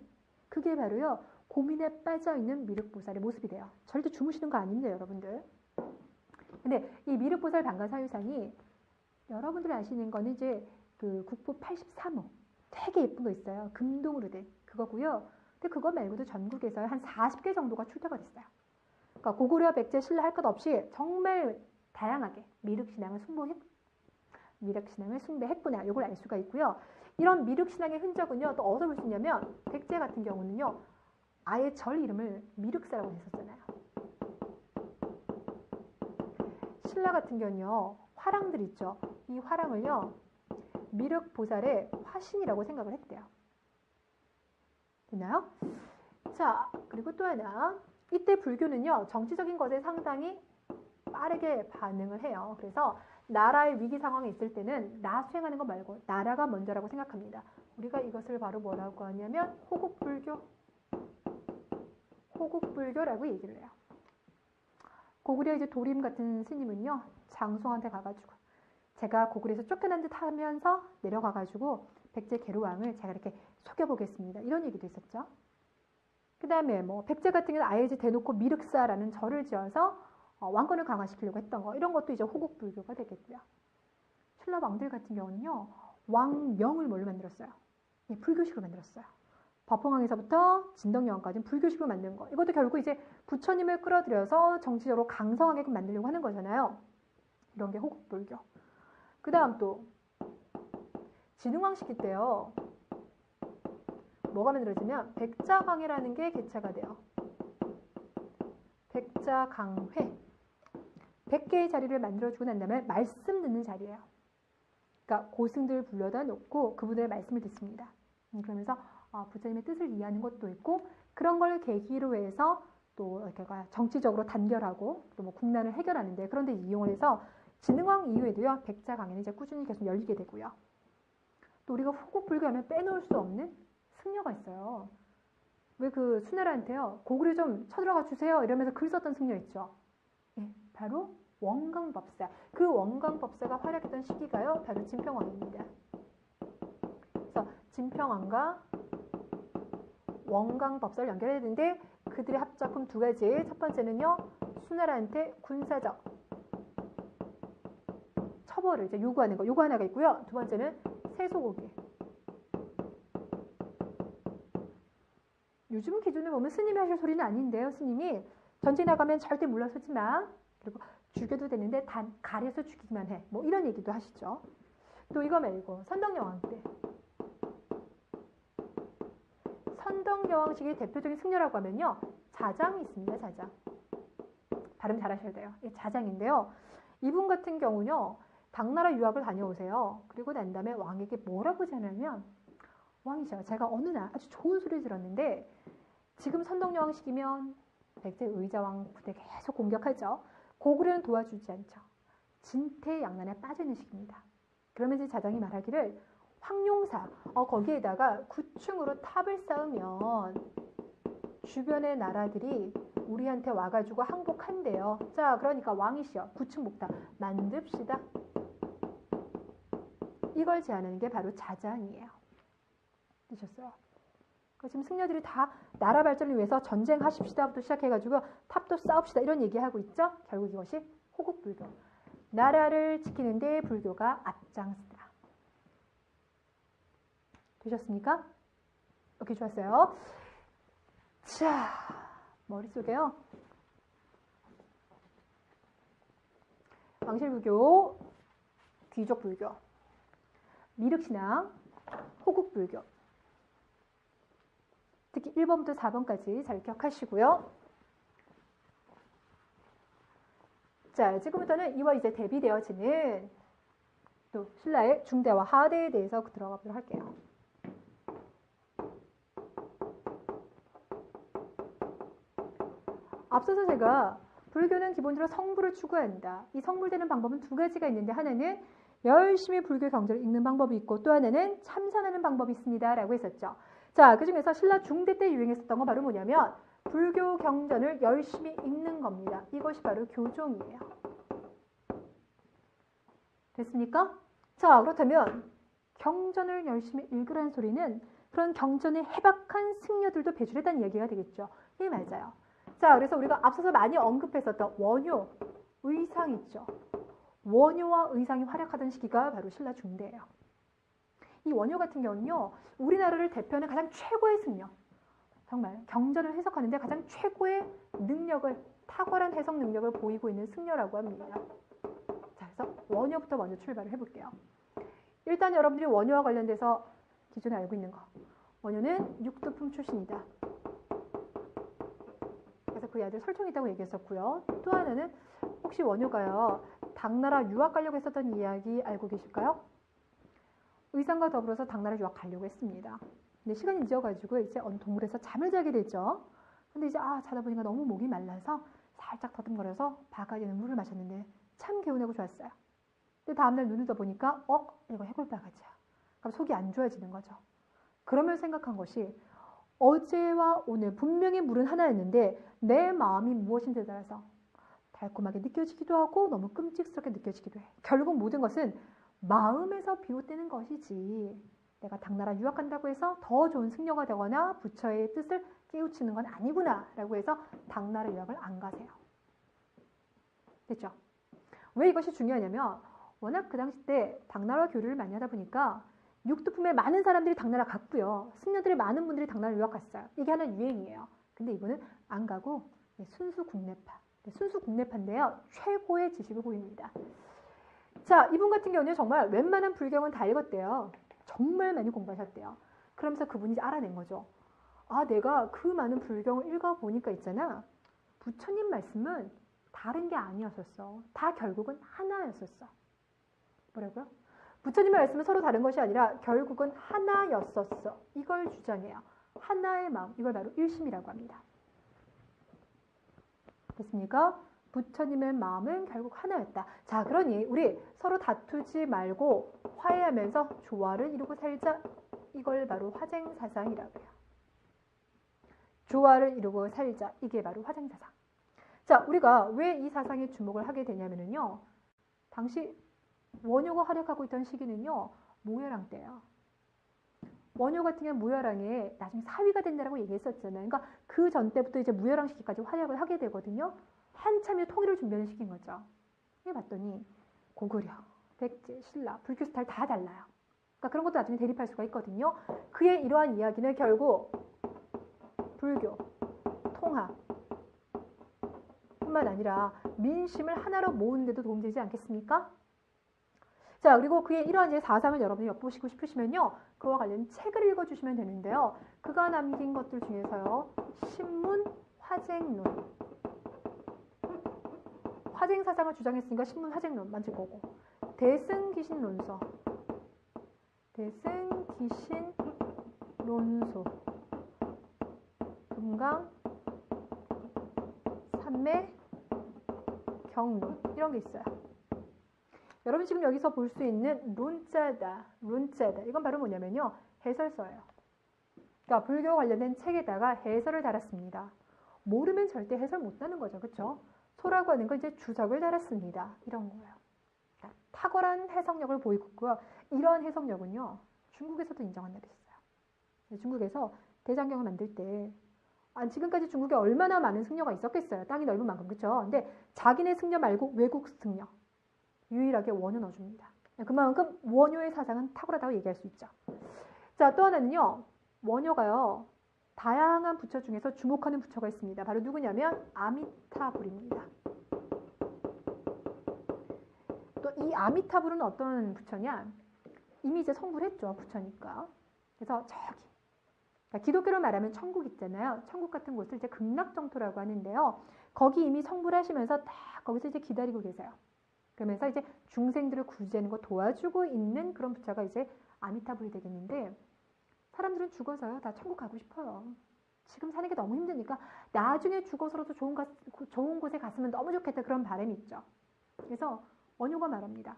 A: 그게 바로요, 고민에 빠져 있는 미륵보살의 모습이 돼요. 절대 주무시는 거 아닙니다, 여러분들. 근데 이 미륵보살 방갈 사유상이 여러분들 아시는 거는 이제 그 국보 83호. 되게 예쁜 거 있어요. 금동으로 된 그거고요. 근데 그거 말고도 전국에서 한 40개 정도가 출토가 됐어요. 그러니까 고구려, 백제, 신라 할 것 없이 정말 다양하게 미륵신앙을 숭배했구나. 이걸 알 수가 있고요. 이런 미륵신앙의 흔적은요, 또 어디서 볼 수 있냐면, 백제 같은 경우는요, 아예 절 이름을 미륵사라고 했었잖아요. 신라 같은 경우는요, 화랑들 있죠. 이 화랑을요, 미륵보살의 화신이라고 생각을 했대요. 됐나요? 자, 그리고 또 하나. 이때 불교는요, 정치적인 것에 상당히 빠르게 반응을 해요. 그래서 나라의 위기 상황에 있을 때는 나 수행하는 거 말고 나라가 먼저라고 생각합니다. 우리가 이것을 바로 뭐라고 하냐면 호국불교라고 얘기를 해요. 고구려 이제 도림 같은 스님은요, 장송한테 가가지고 제가 고구려에서 쫓겨난 듯 하면서 내려가가지고 백제 계류왕을 제가 이렇게 속여보겠습니다. 이런 얘기도 있었죠. 그 다음에 뭐 백제 같은 경우는 아예 이제 대놓고 미륵사라는 절을 지어서 왕권을 강화시키려고 했던 거, 이런 것도 이제 호국불교가 되겠고요. 신라 왕들 같은 경우는요, 왕명을 뭘로 만들었어요? 불교식으로 만들었어요. 법흥왕에서부터 진덕여왕까지는 불교식으로 만든 거. 이것도 결국 이제 부처님을 끌어들여서 정치적으로 강성하게 만들려고 하는 거잖아요. 이런 게 호국불교. 그 다음 또 진흥왕 시기 때요. 뭐가 만들어지면 백자강회라는 게 개최가 돼요. 백자강회. 100개의 자리를 만들어주고 난 다음에 말씀 듣는 자리예요. 그러니까 고승들 불러다 놓고 그분들의 말씀을 듣습니다. 그러면서 부처님의 뜻을 이해하는 것도 있고 그런 걸 계기로 해서 또 이렇게 정치적으로 단결하고 또 뭐 국난을 해결하는데 그런 데 이용을 해서 진흥왕 이후에도요. 백자강회는 이제 꾸준히 계속 열리게 되고요. 또 우리가 호국불교 하면 빼놓을 수 없는 승려가 있어요. 왜 그 수나라한테요. 고구려 좀 쳐들어가 주세요. 이러면서 글 썼던 승려 있죠. 예, 바로 원광법사. 그 원광법사가 활약했던 시기가요. 바로 진평왕입니다. 그래서 진평왕과 원광법사를 연결해야 되는데 그들의 합작품 두 가지. 첫 번째는요. 수나라한테 군사적 처벌을 이제 요구하는 거. 요거 하나가 있고요. 두 번째는 세소고기. 요즘 기준을 보면 스님이 하실 소리는 아닌데요. 스님이 전쟁 나가면 절대 물러서지 마. 그리고 죽여도 되는데 단 가려서 죽이기만 해. 뭐 이런 얘기도 하시죠. 또 이거 말고 선덕여왕 때. 선덕여왕식의 대표적인 승려라고 하면요. 자장이 있습니다. 자장. 발음 잘 하셔야 돼요. 자장인데요. 이분 같은 경우는요. 당나라 유학을 다녀오세요. 그리고 난 다음에 왕에게 뭐라고 전하면 왕이셔. 제가 어느 날 아주 좋은 소리를 들었는데 지금 선덕여왕 시기면 백제 의자왕 부대 계속 공격하죠. 고구려는 도와주지 않죠. 진퇴양난에 빠져있는 시기입니다. 그러면서 자장이 말하기를 황룡사 거기에다가 9층으로 탑을 쌓으면 주변의 나라들이 우리한테 와가지고 항복한대요. 자, 그러니까 왕이시여 9층 목탑 만듭시다. 이걸 제안하는 게 바로 자장이에요. 되셨어요? 지금 승려들이 다 나라 발전을 위해서 전쟁하십시다부터 시작해가지고 탑도 쌓읍시다 이런 얘기하고 있죠. 결국 이것이 호국불교. 나라를 지키는데 불교가 앞장서더라. 되셨습니까? 오케이, 좋았어요. 자, 머릿속에요. 왕실불교, 귀족불교, 미륵신앙, 호국불교. 특히 1번부터 4번까지 잘 기억하시고요. 자, 지금부터는 이와 이제 대비되어지는 또 신라의 중대와 하대에 대해서 들어가 보도록 할게요. 앞서서 제가 불교는 기본적으로 성불을 추구한다. 이 성불되는 방법은 두 가지가 있는데 하나는 열심히 불교 경전을 읽는 방법이 있고 또 하나는 참선하는 방법이 있습니다. 라고 했었죠. 자, 그 중에서 신라 중대 때 유행했었던 건 바로 뭐냐면 불교 경전을 열심히 읽는 겁니다. 이것이 바로 교종이에요. 됐습니까? 자, 그렇다면 경전을 열심히 읽으라는 소리는 그런 경전에 해박한 승려들도 배출했다는 얘기가 되겠죠. 예, 맞아요. 자, 그래서 우리가 앞서서 많이 언급했었던 원효, 의상 있죠. 원효와 의상이 활약하던 시기가 바로 신라 중대예요. 이 원효 같은 경우는요. 우리나라를 대표하는 가장 최고의 승려. 정말 경전을 해석하는데 가장 최고의 능력을, 탁월한 해석 능력을 보이고 있는 승려라고 합니다. 자, 그래서 원효부터 먼저 출발을 해볼게요. 일단 여러분들이 원효와 관련돼서 기존에 알고 있는 거. 원효는 육두품 출신이다. 그래서 그 아들 설총이 있다고 얘기했었고요. 또 하나는 혹시 원효가요. 당나라 유학 가려고 했었던 이야기 알고 계실까요? 의상과 더불어서 당나라 유학 가려고 했습니다. 근데 시간이 늦어가지고 이제 어느 동굴에서 잠을 자게 되죠. 근데 이제 자다 보니까 너무 목이 말라서 살짝 더듬거려서 바가지는 물을 마셨는데 참 개운하고 좋았어요. 근데 다음날 눈을 떠보니까 이거 해골바가지야. 그럼 속이 안 좋아지는 거죠. 그러면 생각한 것이 어제와 오늘 분명히 물은 하나였는데 내 마음이 무엇인지에 따라서 달콤하게 느껴지기도 하고 너무 끔찍스럽게 느껴지기도 해. 결국 모든 것은 마음에서 비롯되는 것이지 내가 당나라 유학 간다고 해서 더 좋은 승려가 되거나 부처의 뜻을 깨우치는 건 아니구나 라고 해서 당나라 유학을 안 가세요. 됐죠? 왜 이것이 중요하냐면 워낙 그 당시 때 당나라 교류를 많이 하다 보니까 육두품에 많은 사람들이 당나라 갔고요. 승려들의 많은 분들이 당나라 유학 갔어요. 이게 하나 유행이에요. 근데 이분은 안 가고 순수 국내파. 순수 국내파인데요. 최고의 지식을 보입니다. 자, 이분 같은 경우는 정말 웬만한 불경은 다 읽었대요. 정말 많이 공부하셨대요. 그러면서 그분이 알아낸 거죠. 아, 내가 그 많은 불경을 읽어보니까 있잖아. 부처님 말씀은 다른 게 아니었었어. 다 결국은 하나였었어. 뭐라고요? 부처님의 말씀은 서로 다른 것이 아니라 결국은 하나였었어. 이걸 주장해요. 하나의 마음, 이걸 바로 일심이라고 합니다. 됐습니까? 부처님의 마음은 결국 하나였다. 자, 그러니 우리 서로 다투지 말고 화해하면서 조화를 이루고 살자. 이걸 바로 화쟁사상이라고 해요. 조화를 이루고 살자. 이게 바로 화쟁사상. 자, 우리가 왜 이 사상에 주목을 하게 되냐면요. 당시 원효가 활약하고 있던 시기는요. 무열왕 때예요. 원효 같은 경우는 무열왕에 나중에 사위가 된다라고 얘기했었잖아요. 그러니까 그 전 때부터 이제 무열왕 시기까지 활약을 하게 되거든요. 한참의 통일을 준비하는 시기인 거죠. 이게 봤더니 고구려, 백제, 신라, 불교 스타일 다 달라요. 그러니까 그런 것도 나중에 대립할 수가 있거든요. 그의 이러한 이야기는 결국 불교, 통합 뿐만 아니라 민심을 하나로 모으는 데도 도움되지 않겠습니까? 자, 그리고 그의 이러한 사상을 여러분이 엿보시고 싶으시면요. 그와 관련 책을 읽어주시면 되는데요. 그가 남긴 것들 중에서요. 신문, 화쟁론. 화쟁사상을 주장했으니까 신문, 화쟁론 맞을 거고. 대승기신론서. 대승기신론소. 금강, 삼매, 경론. 이런 게 있어요. 여러분 지금 여기서 볼 수 있는 론자다. 이건 바로 뭐냐면요. 해설서예요. 그러니까 불교 관련된 책에다가 해설을 달았습니다. 모르면 절대 해설 못하는 거죠. 그렇죠? 소라고 하는 건 이제 주석을 달았습니다. 이런 거예요. 그러니까 탁월한 해석력을 보이고 있고요. 이러한 해석력은요. 중국에서도 인정한 날이 있어요. 중국에서 대장경을 만들 때 지금까지 중국에 얼마나 많은 승려가 있었겠어요. 땅이 넓은 만큼. 그렇죠? 근데 자기네 승려 말고 외국 승려. 유일하게 원효 넣어줍니다. 그만큼 원효의 사상은 탁월하다고 얘기할 수 있죠. 자, 또 하나는요. 원효가요. 다양한 부처 중에서 주목하는 부처가 있습니다. 바로 누구냐면 아미타불입니다. 또 이 아미타불은 어떤 부처냐? 이미 이제 성불 했죠. 부처니까. 그래서 저기 그러니까 기독교로 말하면 천국 있잖아요. 천국 같은 곳을 이제 극락정토라고 하는데요. 거기 이미 성불하시면서 딱 거기서 이제 기다리고 계세요. 그러면서 이제 중생들을 구제하는 거 도와주고 있는 그런 부처가 이제 아미타불이 되겠는데 사람들은 죽어서요. 다 천국 가고 싶어요. 지금 사는 게 너무 힘드니까 나중에 죽어서라도 좋은 곳에 갔으면 너무 좋겠다. 그런 바람이 있죠. 그래서 원효가 말합니다.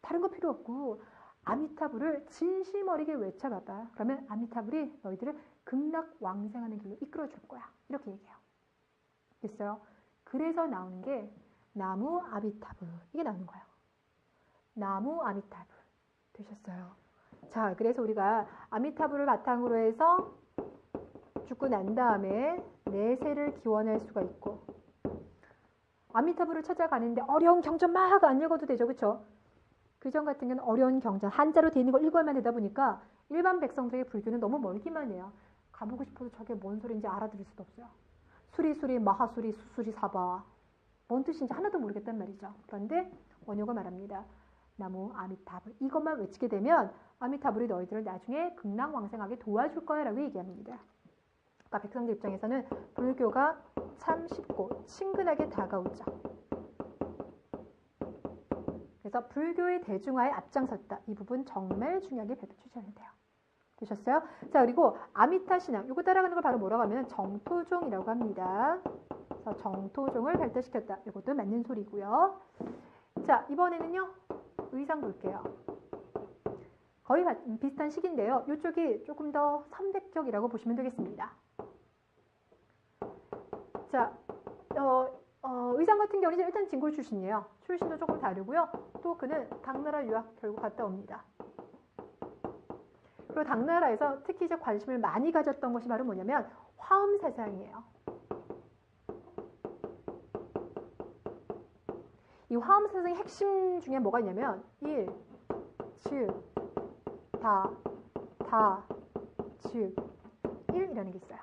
A: 다른 거 필요 없고 아미타불을 진심 어리게 외쳐봐봐. 그러면 아미타불이 너희들을 극락 왕생하는 길로 이끌어줄 거야. 이렇게 얘기해요. 됐어요? 그래서 나오는 게 나무 아미타불. 이게 나오는 거예요. 나무 아미타불. 되셨어요? 자, 그래서 우리가 아미타불을 바탕으로 해서 죽고 난 다음에 내세를 기원할 수가 있고 아미타불을 찾아가는데 어려운 경전 막 안 읽어도 되죠. 그렇죠? 그전 같은 경우는 어려운 경전, 한자로 되어 있는 걸 읽어야만 되다 보니까 일반 백성들에게 불교는 너무 멀기만 해요. 가보고 싶어도 저게 뭔 소리인지 알아들을 수도 없어요. 수리수리, 마하수리, 수수리, 사바. 뭔 뜻인지 하나도 모르겠단 말이죠. 그런데 원효가 말합니다. 나무 아미타불. 이것만 외치게 되면 아미타불이 너희들을 나중에 극락왕생하게 도와줄 거야 라고 얘기합니다. 그러니까 백성들 입장에서는 불교가 참 쉽고 친근하게 다가오죠. 그래서 불교의 대중화에 앞장섰다. 이 부분 정말 중요하게 배도 주셔야 돼요. 되셨어요? 자, 그리고 아미타 신앙. 이거 따라가는 걸 바로 뭐라고 하면 정토종이라고 합니다. 그래서 정토종을 발달시켰다. 이것도 맞는 소리고요. 자, 이번에는요. 의상 볼게요. 거의 비슷한 시기인데요. 이쪽이 조금 더 선백적이라고 보시면 되겠습니다. 자, 의상 같은 경우는 일단 진골 출신이에요. 출신도 조금 다르고요. 또 그는 당나라 유학 결국 갔다 옵니다. 그리고 당나라에서 특히 이제 관심을 많이 가졌던 것이 바로 뭐냐면 화엄 사상이에요. 이 화엄 사상의 핵심 중에 뭐가 있냐면 1, 즉, 즉, 1이라는 게 있어요.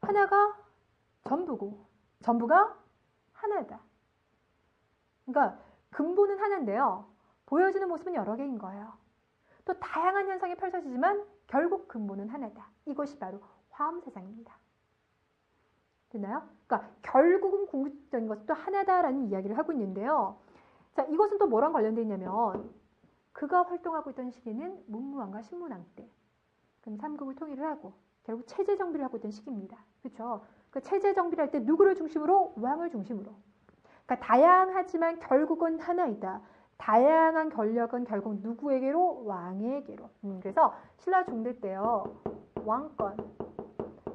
A: 하나가 전부고 전부가 하나다. 그러니까 근본은 하나인데요. 보여지는 모습은 여러 개인 거예요. 또 다양한 현상이 펼쳐지지만 결국 근본은 하나다. 이것이 바로 화엄사상입니다. 됐나요? 그러니까 결국은 궁극적인 것은 또 하나다라는 이야기를 하고 있는데요. 자, 이것은 또 뭐랑 관련되어 있냐면 그가 활동하고 있던 시기는 문무왕과 신문왕 때. 그럼 삼국을 통일을 하고 결국 체제 정비를 하고 있던 시기입니다. 그렇죠? 그 체제 정비를 할 때 누구를 중심으로? 왕을 중심으로. 그러니까 다양하지만 결국은 하나이다. 다양한 권력은 결국 누구에게로? 왕에게로. 그래서 신라 중대 때요. 왕권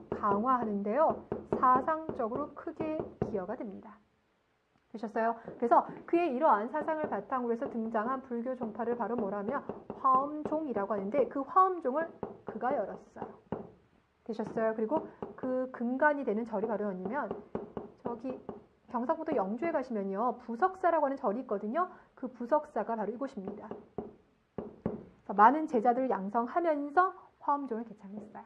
A: 강화하는데요. 사상적으로 크게 기여가 됩니다. 되셨어요? 그래서 그의 이러한 사상을 바탕으로 해서 등장한 불교 종파를 바로 뭐라면 화엄종이라고 하는데 그 화엄종을 그가 열었어요. 되셨어요? 그리고 그 근간이 되는 절이 바로 어디냐면 저기 경상북도 영주에 가시면요. 부석사라고 하는 절이 있거든요. 그 부석사가 바로 이곳입니다. 많은 제자들을 양성하면서 화엄종을 개창했어요.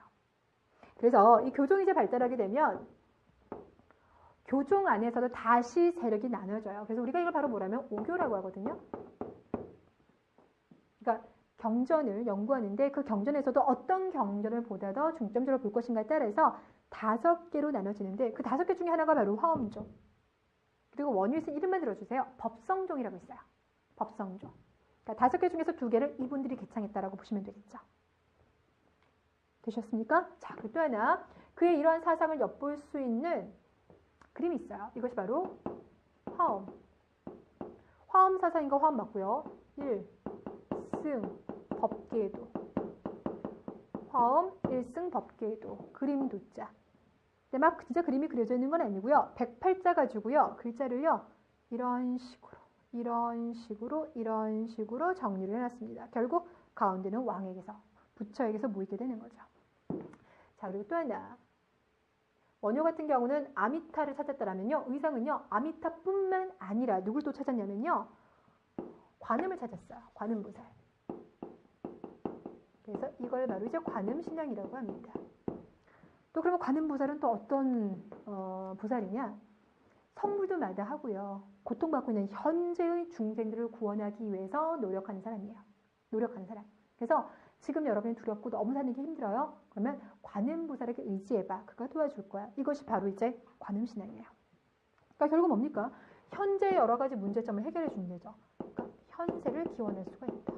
A: 그래서 이 교종이 이제 발달하게 되면 교종 안에서도 다시 세력이 나눠져요. 그래서 우리가 이걸 바로 뭐라면 오교라고 하거든요. 그러니까 경전을 연구하는데 그 경전에서도 어떤 경전을 보다 더 중점적으로 볼 것인가에 따라서 5개로 나눠지는데 그 5개 중에 하나가 바로 화엄종. 그리고 원유에 쓴 이름만 들어주세요. 법성종이라고 있어요. 법성종. 그러니까 5개 중에서 2개를 이분들이 개창했다라고 보시면 되겠죠. 되셨습니까? 자, 그리고 또 하나. 그의 이러한 사상을 엿볼 수 있는 그림이 있어요. 이것이 바로 화엄. 화엄 사상인가 화엄 맞고요. 1승 법계도. 화엄 1승 법계도. 그림 도자. 근데 막 진짜 그림이 그려져 있는 건 아니고요. 108자 가지고요. 글자를요. 이런 식으로 정리를 해놨습니다. 결국 가운데는 왕에게서, 부처에게서 모이게 되는 거죠. 자, 그리고 또 하나. 원효 같은 경우는 아미타를 찾았다라면요. 의상은요. 아미타뿐만 아니라 누굴 또 찾았냐면요. 관음을 찾았어요. 관음보살. 그래서 이걸 바로 이제 관음신앙이라고 합니다. 또 그러면 관음보살은 또 어떤 보살이냐? 선물도 마다하고요. 고통받고 있는 현재의 중생들을 구원하기 위해서 노력하는 사람이에요. 노력하는 사람. 그래서 지금 여러분이 두렵고 너무 사는 게 힘들어요? 그러면 관음보살에게 의지해봐. 그가 도와줄 거야. 이것이 바로 이제 관음신앙이에요. 그러니까 결국 뭡니까? 현재의 여러 가지 문제점을 해결해 주는 데죠. 그러니까 현세를 기원할 수가 있다.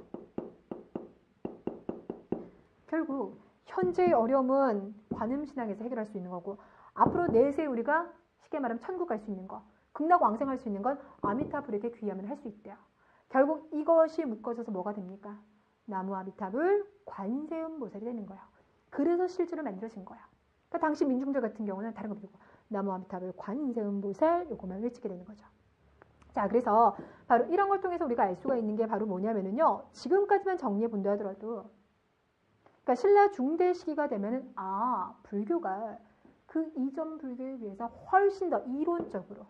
A: 결국 현재의 어려움은 관음신앙에서 해결할 수 있는 거고 앞으로 내세 우리가 쉽게 말하면 천국 갈 수 있는 거, 극락왕생할 수 있는 건 아미타불에게 귀하면 할 수 있대요. 결국 이것이 묶어져서 뭐가 됩니까? 나무 아미타불 관세음보살이 되는 거예요. 그래서 실제로 만들어진 거예요. 그러니까 당시 민중들 같은 경우는 다른 거 말고 나무 아미타불 관세음보살 요거만 외치게 되는 거죠. 자, 그래서 바로 이런 걸 통해서 우리가 알 수가 있는 게 바로 뭐냐면요. 지금까지만 정리해 본다 하더라도 그러니까 신라 중대 시기가 되면은 불교가 그 이전 불교에 비해서 훨씬 더 이론적으로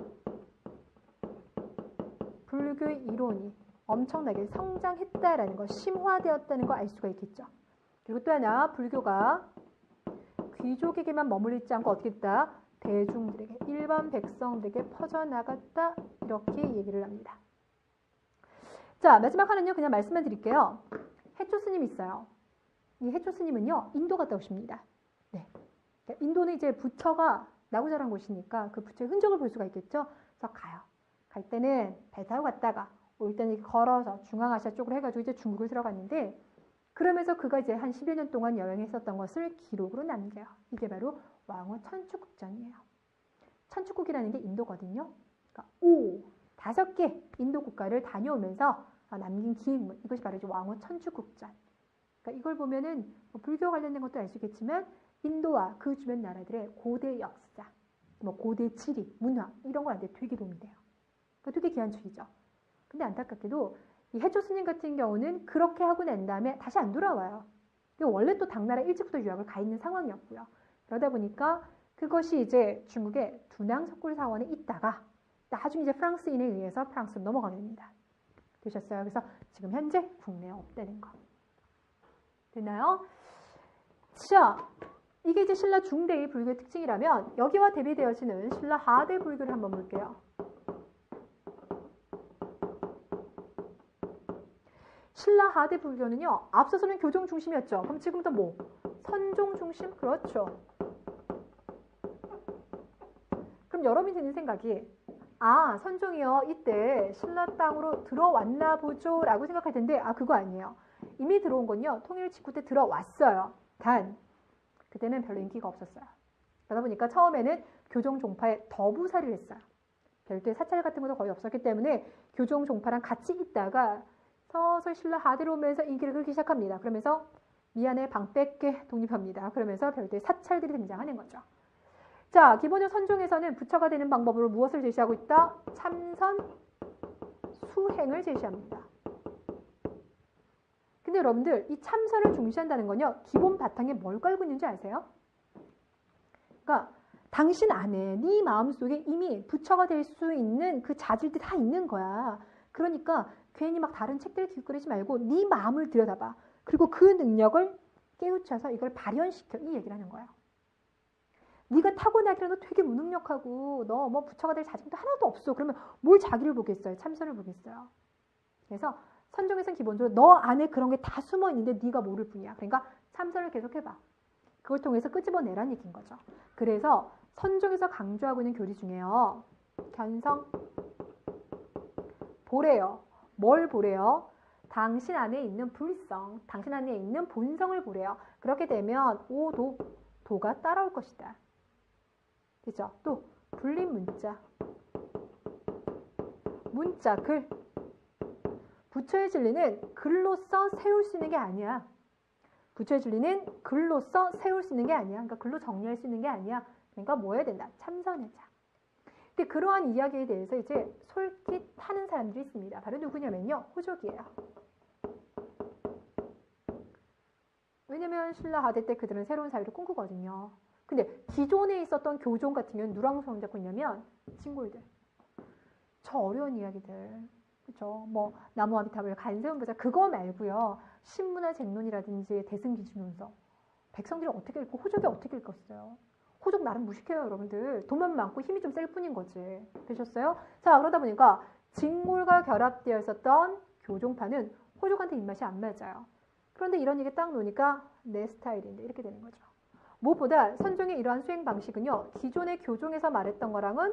A: 불교의 이론이 엄청나게 성장했다라는 것, 심화되었다는 걸 알 수가 있겠죠. 그리고 또 하나 불교가 귀족에게만 머물러 있지 않고 어떻게 됐다? 대중들에게, 일반 백성들에게 퍼져나갔다. 이렇게 얘기를 합니다. 자, 마지막 하나는요. 그냥 말씀만 드릴게요. 해초 스님 있어요. 이 해초 스님은요. 인도 갔다 오십니다. 네. 인도는 이제 부처가 나고 자란 곳이니까 그 부처의 흔적을 볼 수가 있겠죠. 그래서 가요. 갈 때는 배 타고 갔다가 올 때는 걸어서 중앙아시아 쪽으로 해가지고 이제 중국을 들어갔는데 그러면서 그가 이제 한 10여 년 동안 여행했었던 것을 기록으로 남겨요. 이게 바로 왕호 천축국전이에요. 천축국이라는 게 인도거든요. 그러니까 5개 인도 국가를 다녀오면서 남긴 기획문, 이것이 바로 이제 왕호 천축국전. 그러니까 이걸 보면은 불교 관련된 것도 알 수 있겠지만 인도와 그 주변 나라들의 고대 역사, 고대 지리, 문화 이런 거한테 되게 도움이 돼요. 그러니까 되게 귀한 책이죠. 근데 안타깝게도 이 해초 스님 같은 경우는 그렇게 하고 난 다음에 다시 안 돌아와요. 원래 또 당나라 일찍부터 유학을 가 있는 상황이었고요. 그러다 보니까 그것이 이제 중국의 두낭 석굴 사원에 있다가 나중에 이제 프랑스인에 의해서 프랑스로 넘어가게 됩니다. 되셨어요? 그래서 지금 현재 국내에 없다는 거. 됐나요? 자, 이게 이제 신라 중대의 불교의 특징이라면 여기와 대비되어지는 신라 하대 불교를 한번 볼게요. 신라 하대 불교는요. 앞서서는 교종 중심이었죠. 그럼 지금부터 뭐? 선종 중심? 그렇죠. 그럼 여러분이 드는 생각이 선종이요. 이때 신라 땅으로 들어왔나 보죠. 라고 생각할 텐데 그거 아니에요. 이미 들어온 건요. 통일 직후 때 들어왔어요. 단 그때는 별로 인기가 없었어요. 그러다 보니까 처음에는 교종 종파에 더부살이를 했어요. 별도의 사찰 같은 것도 거의 없었기 때문에 교종 종파랑 같이 있다가 서서히 신라 하대로 오면서 인기를 끌기 시작합니다. 그러면서 미안해 방 뺄게 독립합니다. 그러면서 별도의 사찰들이 등장하는 거죠. 자, 기본적으로 선종에서는 부처가 되는 방법으로 무엇을 제시하고 있다? 참선, 수행을 제시합니다. 근데 여러분들 이 참선을 중시한다는 건요. 기본 바탕에 뭘 깔고 있는지 아세요? 그러니까 당신 안에 네 마음속에 이미 부처가 될 수 있는 그 자질들이 다 있는 거야. 그러니까 괜히 막 다른 책들 기웃거리지 말고 네 마음을 들여다봐. 그리고 그 능력을 깨우쳐서 이걸 발현시켜. 이 얘기를 하는 거예요. 네가 타고나기라도 되게 무능력하고 너 뭐 부처가 될 자질도 하나도 없어. 그러면 뭘 자기를 보겠어요? 참선을 보겠어요. 그래서 선종에서는 기본적으로 너 안에 그런 게 다 숨어 있는데 네가 모를 뿐이야. 그러니까 참선을 계속해봐. 그걸 통해서 끄집어내라는 얘기인 거죠. 그래서 선종에서 강조하고 있는 교리 중에요. 견성, 보래요. 뭘 보래요? 당신 안에 있는 불성, 당신 안에 있는 본성을 보래요. 그렇게 되면 오도, 도가 따라올 것이다. 그죠? 또 불린 문자, 문자, 글. 부처의 진리는 글로써 세울 수 있는 게 아니야. 부처의 진리는 글로써 세울 수 있는 게 아니야. 그러니까 글로 정리할 수 있는 게 아니야. 그러니까 뭐 해야 된다? 참선하자. 근데 그러한 이야기에 대해서 이제 솔깃하는 사람들이 있습니다. 바로 누구냐면요. 호족이에요. 왜냐면 신라 하대 때 그들은 새로운 사회를 꿈꾸거든요. 근데 기존에 있었던 교종 같은 경우는 누랑 손 잡고 있냐면 친구들. 저 어려운 이야기들. 그렇죠? 뭐 나무아미타불, 간세음보자 그거 말고요. 신문화 쟁론이라든지 대승기준론서. 백성들이 어떻게 읽고 호족이 어떻게 읽었어요? 호족 나름 무식해요, 여러분들. 돈만 많고 힘이 좀 셀 뿐인 거지. 되셨어요? 자, 그러다 보니까 직몰과 결합되어 있었던 교종파는 호족한테 입맛이 안 맞아요. 그런데 이런 얘기 딱 놓으니까 내 스타일인데 이렇게 되는 거죠. 무엇보다 선종의 이러한 수행 방식은요. 기존의 교종에서 말했던 거랑은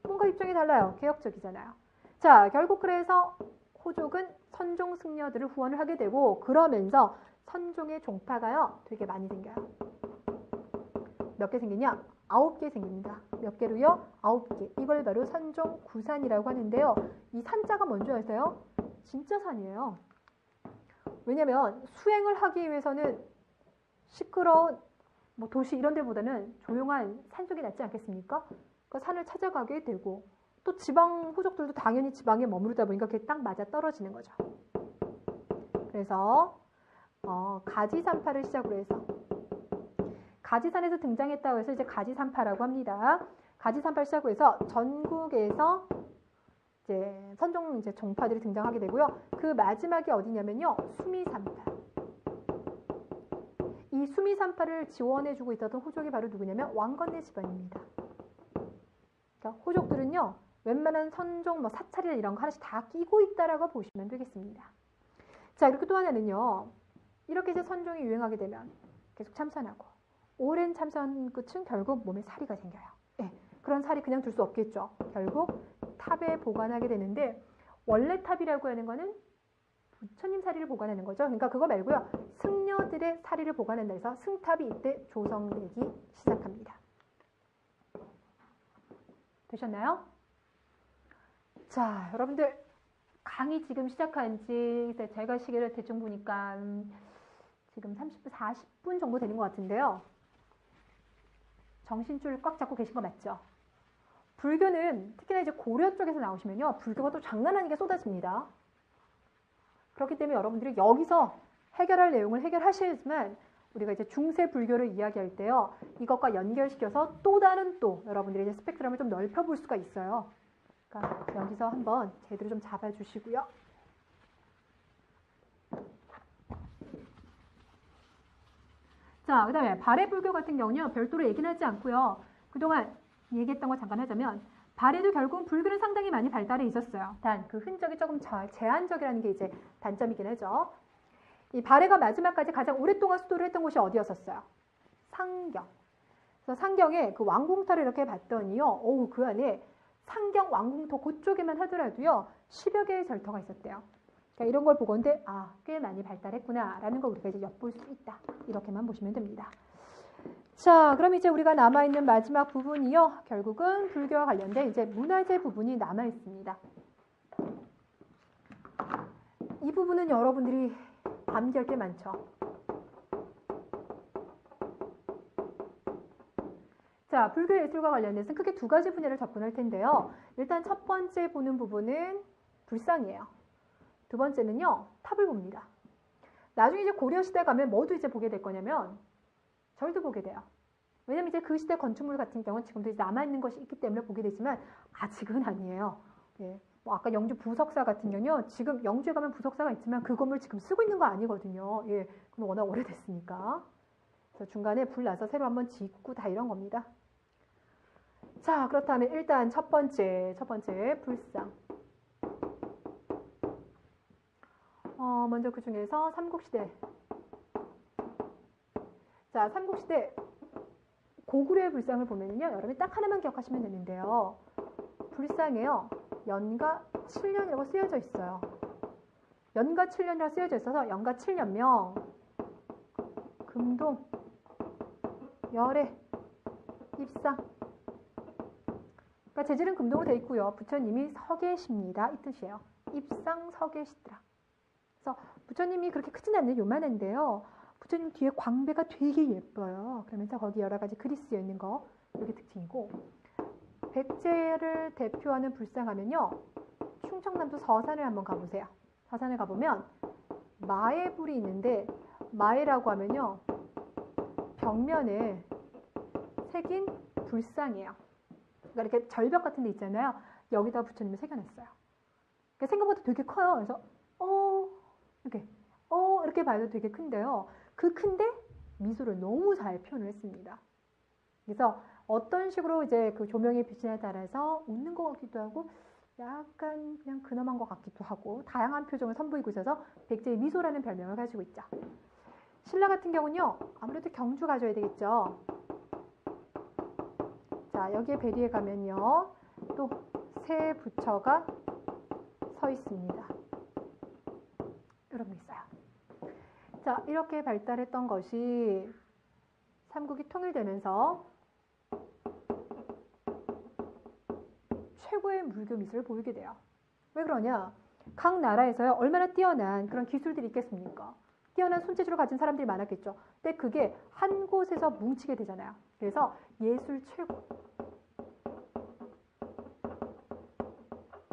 A: 뭔가 입장이 달라요. 개혁적이잖아요. 자, 결국 그래서 호족은 선종 승려들을 후원을 하게 되고 그러면서 선종의 종파가요. 되게 많이 생겨요. 몇 개 생기냐? 9개 생깁니다. 몇 개로요? 9개. 이걸 바로 선종 구산이라고 하는데요. 이 산자가 뭔지 아세요? 진짜 산이에요. 왜냐면 수행을 하기 위해서는 시끄러운 뭐 도시 이런 데보다는 조용한 산속이 낫지 않겠습니까? 그러니까 산을 찾아가게 되고 또 지방 호족들도 당연히 지방에 머무르다 보니까 그게 딱 맞아 떨어지는 거죠. 그래서 가지산파를 시작으로 해서 가지산에서 등장했다고 해서 이제 가지산파라고 합니다. 가지산파를 시작으로 해서 전국에서 이제 선종 이제 종파들이 등장하게 되고요. 그 마지막이 어디냐면요. 수미산파. 이 수미산파를 지원해주고 있었던 호족이 바로 누구냐면 왕건네 집안입니다. 그러니까 호족들은요. 웬만한 선종, 뭐 사찰이나 이런 거 하나씩 다 끼고 있다라고 보시면 되겠습니다. 자, 그리고 또 하나는요. 이렇게 이제 선종이 유행하게 되면 계속 참선하고 오랜 참선 끝은 결국 몸에 사리가 생겨요. 네, 그런 사리 그냥 둘 수 없겠죠. 결국 탑에 보관하게 되는데 원래 탑이라고 하는 거는 부처님 사리를 보관하는 거죠. 그러니까 그거 말고요. 승려들의 사리를 보관한다 해서 승탑이 이때 조성되기 시작합니다. 되셨나요? 자, 여러분들 강의 지금 시작한 지 제가 시계를 대충 보니까 지금 30분, 40분 정도 되는 것 같은데요. 정신줄 꽉 잡고 계신 거 맞죠? 불교는 특히나 이제 고려 쪽에서 나오시면요. 불교가 또 장난 아니게 쏟아집니다. 그렇기 때문에 여러분들이 여기서 해결할 내용을 해결하셔야지만 우리가 이제 중세 불교를 이야기할 때요. 이것과 연결시켜서 또 다른 또 여러분들이 이제 스펙트럼을 좀 넓혀볼 수가 있어요. 그러니까 여기서 한번 제대로 좀 잡아주시고요. 자, 그 다음에 발해불교 같은 경우는요. 별도로 얘기는 하지 않고요. 그동안 얘기했던 거 잠깐 하자면 발에도 결국은 불교는 상당히 많이 발달해 있었어요. 단 그 흔적이 조금 제한적이라는 게 이제 단점이긴 하죠. 이 발해가 마지막까지 가장 오랫동안 수도를 했던 곳이 어디였었어요? 상경. 그래서 상경에 그 왕궁터를 이렇게 봤더니요. 어우, 그 안에 상경 왕궁터 그쪽에만 하더라도요. 10여 개의 절터가 있었대요. 그러니까 이런 걸 보건대 꽤 많이 발달했구나라는 걸 우리가 이제 엿볼 수 있다. 이렇게만 보시면 됩니다. 자, 그럼 이제 우리가 남아있는 마지막 부분이요. 결국은 불교와 관련된 이제 문화재 부분이 남아있습니다. 이 부분은 여러분들이 암기할 게 많죠. 자, 불교 예술과 관련해서는 크게 두 가지 분야를 접근할 텐데요. 일단 첫 번째 보는 부분은 불상이에요. 두 번째는요, 탑을 봅니다. 나중에 이제 고려시대 가면 뭐도 이제 보게 될 거냐면 절도 보게 돼요. 왜냐면 이제 그 시대 건축물 같은 경우는 지금도 이제 남아있는 것이 있기 때문에 보게 되지만 아직은 아니에요. 예. 뭐 아까 영주 부석사 같은 경우는요. 지금 영주에 가면 부석사가 있지만 그 건물 지금 쓰고 있는 거 아니거든요. 예. 그건 워낙 오래됐으니까. 그래서 중간에 불 나서 새로 한번 짓고 다 이런 겁니다. 자, 그렇다면 일단 첫 번째 불상. 먼저 그 중에서 삼국시대. 자, 삼국시대 고구려의 불상을 보면요. 여러분이 딱 하나만 기억하시면 되는데요. 불상에요. 연가 7년이라고 쓰여져 있어요. 연가 7년이라고 쓰여져 있어서 연가 7년명 금동 열애 입상. 그러니까 재질은 금동으로 되어 있고요. 부처님이 서 계십니다. 이 뜻이에요. 입상 서 계시더라. 그래서 부처님이 그렇게 크진 않는 요만한데요. 부처님 뒤에 광배가 되게 예뻐요. 그러면서 거기 여러 가지 글이 쓰여 있는 거 이게 특징이고, 백제를 대표하는 불상하면요. 충청남도 서산을 한번 가보세요. 서산을 가보면 마애불이 있는데 마애라고 하면요. 벽면에 새긴 불상이에요. 그러니까 이렇게 절벽 같은 데 있잖아요. 여기다 부처님을 새겨놨어요. 그러니까 생각보다 되게 커요. 그래서 이렇게 봐도 되게 큰데요. 그 큰데 미소를 너무 잘 표현을 했습니다. 그래서 어떤 식으로 이제 그 조명의 빛에 따라서 웃는 것 같기도 하고 약간 그냥 근엄한 것 같기도 하고 다양한 표정을 선보이고 있어서 백제의 미소라는 별명을 가지고 있죠. 신라 같은 경우는요. 아무래도 경주 가져야 되겠죠. 자, 여기에 베리에 가면요. 또 새 부처가 서 있습니다. 이런 게 있어요. 자, 이렇게 발달했던 것이 삼국이 통일되면서 최고의 물교 미술을 보이게 돼요. 왜 그러냐? 각 나라에서요. 얼마나 뛰어난 그런 기술들이 있겠습니까? 뛰어난 손재주를 가진 사람들이 많았겠죠. 근데 그게 한 곳에서 뭉치게 되잖아요. 그래서 예술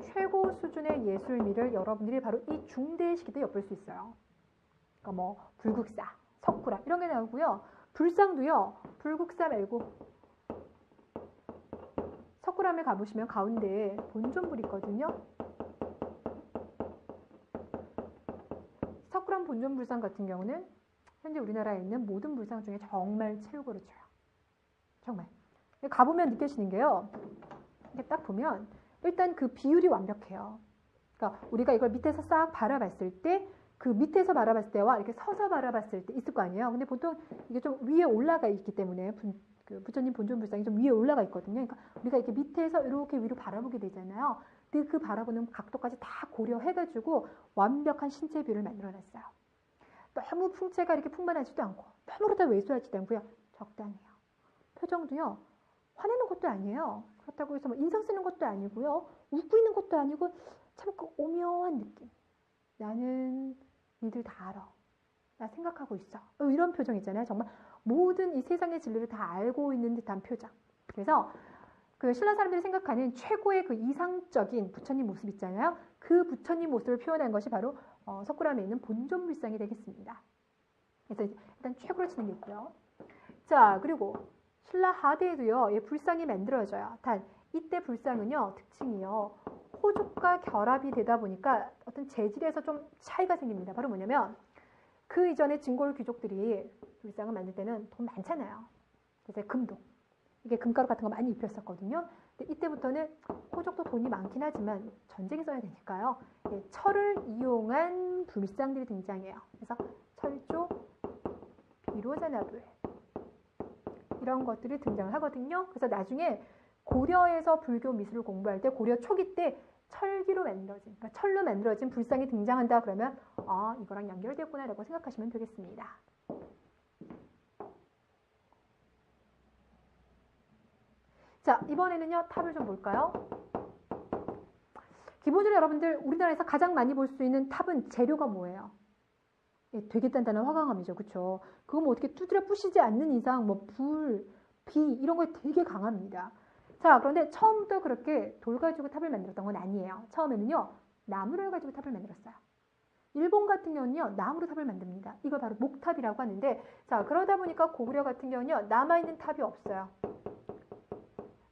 A: 최고 수준의 예술미를 여러분들이 바로 이 중대 시기 때 엿볼 수 있어요. 그러니까 뭐 불국사, 석굴암 이런 게 나오고요. 불상도요. 불국사 말고 석굴암에 가보시면 가운데에 본존불이 있거든요. 석굴암 본존불상 같은 경우는 현재 우리나라에 있는 모든 불상 중에 정말 최고로 쳐요. 정말. 가보면 느껴지는 게요. 이렇게 딱 보면 일단 그 비율이 완벽해요. 그러니까 우리가 이걸 밑에서 싹 바라봤을 때 그 밑에서 바라봤을 때와 이렇게 서서 바라봤을 때 있을 거 아니에요. 근데 보통 이게 좀 위에 올라가 있기 때문에 그 부처님 본존불상이 좀 위에 올라가 있거든요. 그러니까 우리가 이렇게 밑에서 이렇게 위로 바라보게 되잖아요. 근데 그 바라보는 각도까지 다 고려해가지고 완벽한 신체 비율을 만들어놨어요. 너무 풍채가 이렇게 풍만하지도 않고 너무 그렇다고 왜소하지도 않고요. 적당해요. 표정도요. 화내는 것도 아니에요. 그렇다고 해서 뭐 인상 쓰는 것도 아니고요. 웃고 있는 것도 아니고 참 그 오묘한 느낌. 나는 니들 다 알아. 나 생각하고 있어. 이런 표정 있잖아요. 정말 모든 이 세상의 진리를 다 알고 있는 듯한 표정. 그래서 그 신라 사람들이 생각하는 최고의 그 이상적인 부처님 모습 있잖아요. 그 부처님 모습을 표현한 것이 바로 석굴암에 있는 본존불상이 되겠습니다. 그래서 일단 최고로 치는 게 있고요. 자, 그리고 신라 하대에도요. 불상이 만들어져요. 단 이때 불상은요. 특징이요. 호족과 결합이 되다 보니까 어떤 재질에서 좀 차이가 생깁니다. 바로 뭐냐면 그 이전에 진골 귀족들이 불상을 만들 때는 돈 많잖아요. 그래서 금도 이게 금가루 같은 거 많이 입혔었거든요. 근데 이때부터는 호족도 돈이 많긴 하지만 전쟁에 써야 되니까요. 예, 철을 이용한 불상들이 등장해요. 그래서 철조, 비로자나불 이런 것들이 등장을 하거든요. 그래서 나중에 고려에서 불교 미술을 공부할 때 고려 초기 때 철기로 만들어진, 그러니까 철로 만들어진 불상이 등장한다 그러면 아, 이거랑 연결됐구나라고 생각하시면 되겠습니다. 자, 이번에는요, 탑을 좀 볼까요? 기본적으로 여러분들 우리나라에서 가장 많이 볼 수 있는 탑은 재료가 뭐예요? 예, 되게 단단한 화강암이죠. 그쵸? 그거 뭐 어떻게 두드려 부시지 않는 이상 뭐 불, 비 이런 거에 되게 강합니다. 자, 그런데 처음부터 그렇게 돌 가지고 탑을 만들었던 건 아니에요. 처음에는요, 나무를 가지고 탑을 만들었어요. 일본 같은 경우는요, 나무로 탑을 만듭니다. 이걸 바로 목탑이라고 하는데, 자, 그러다 보니까 고구려 같은 경우는요, 남아있는 탑이 없어요.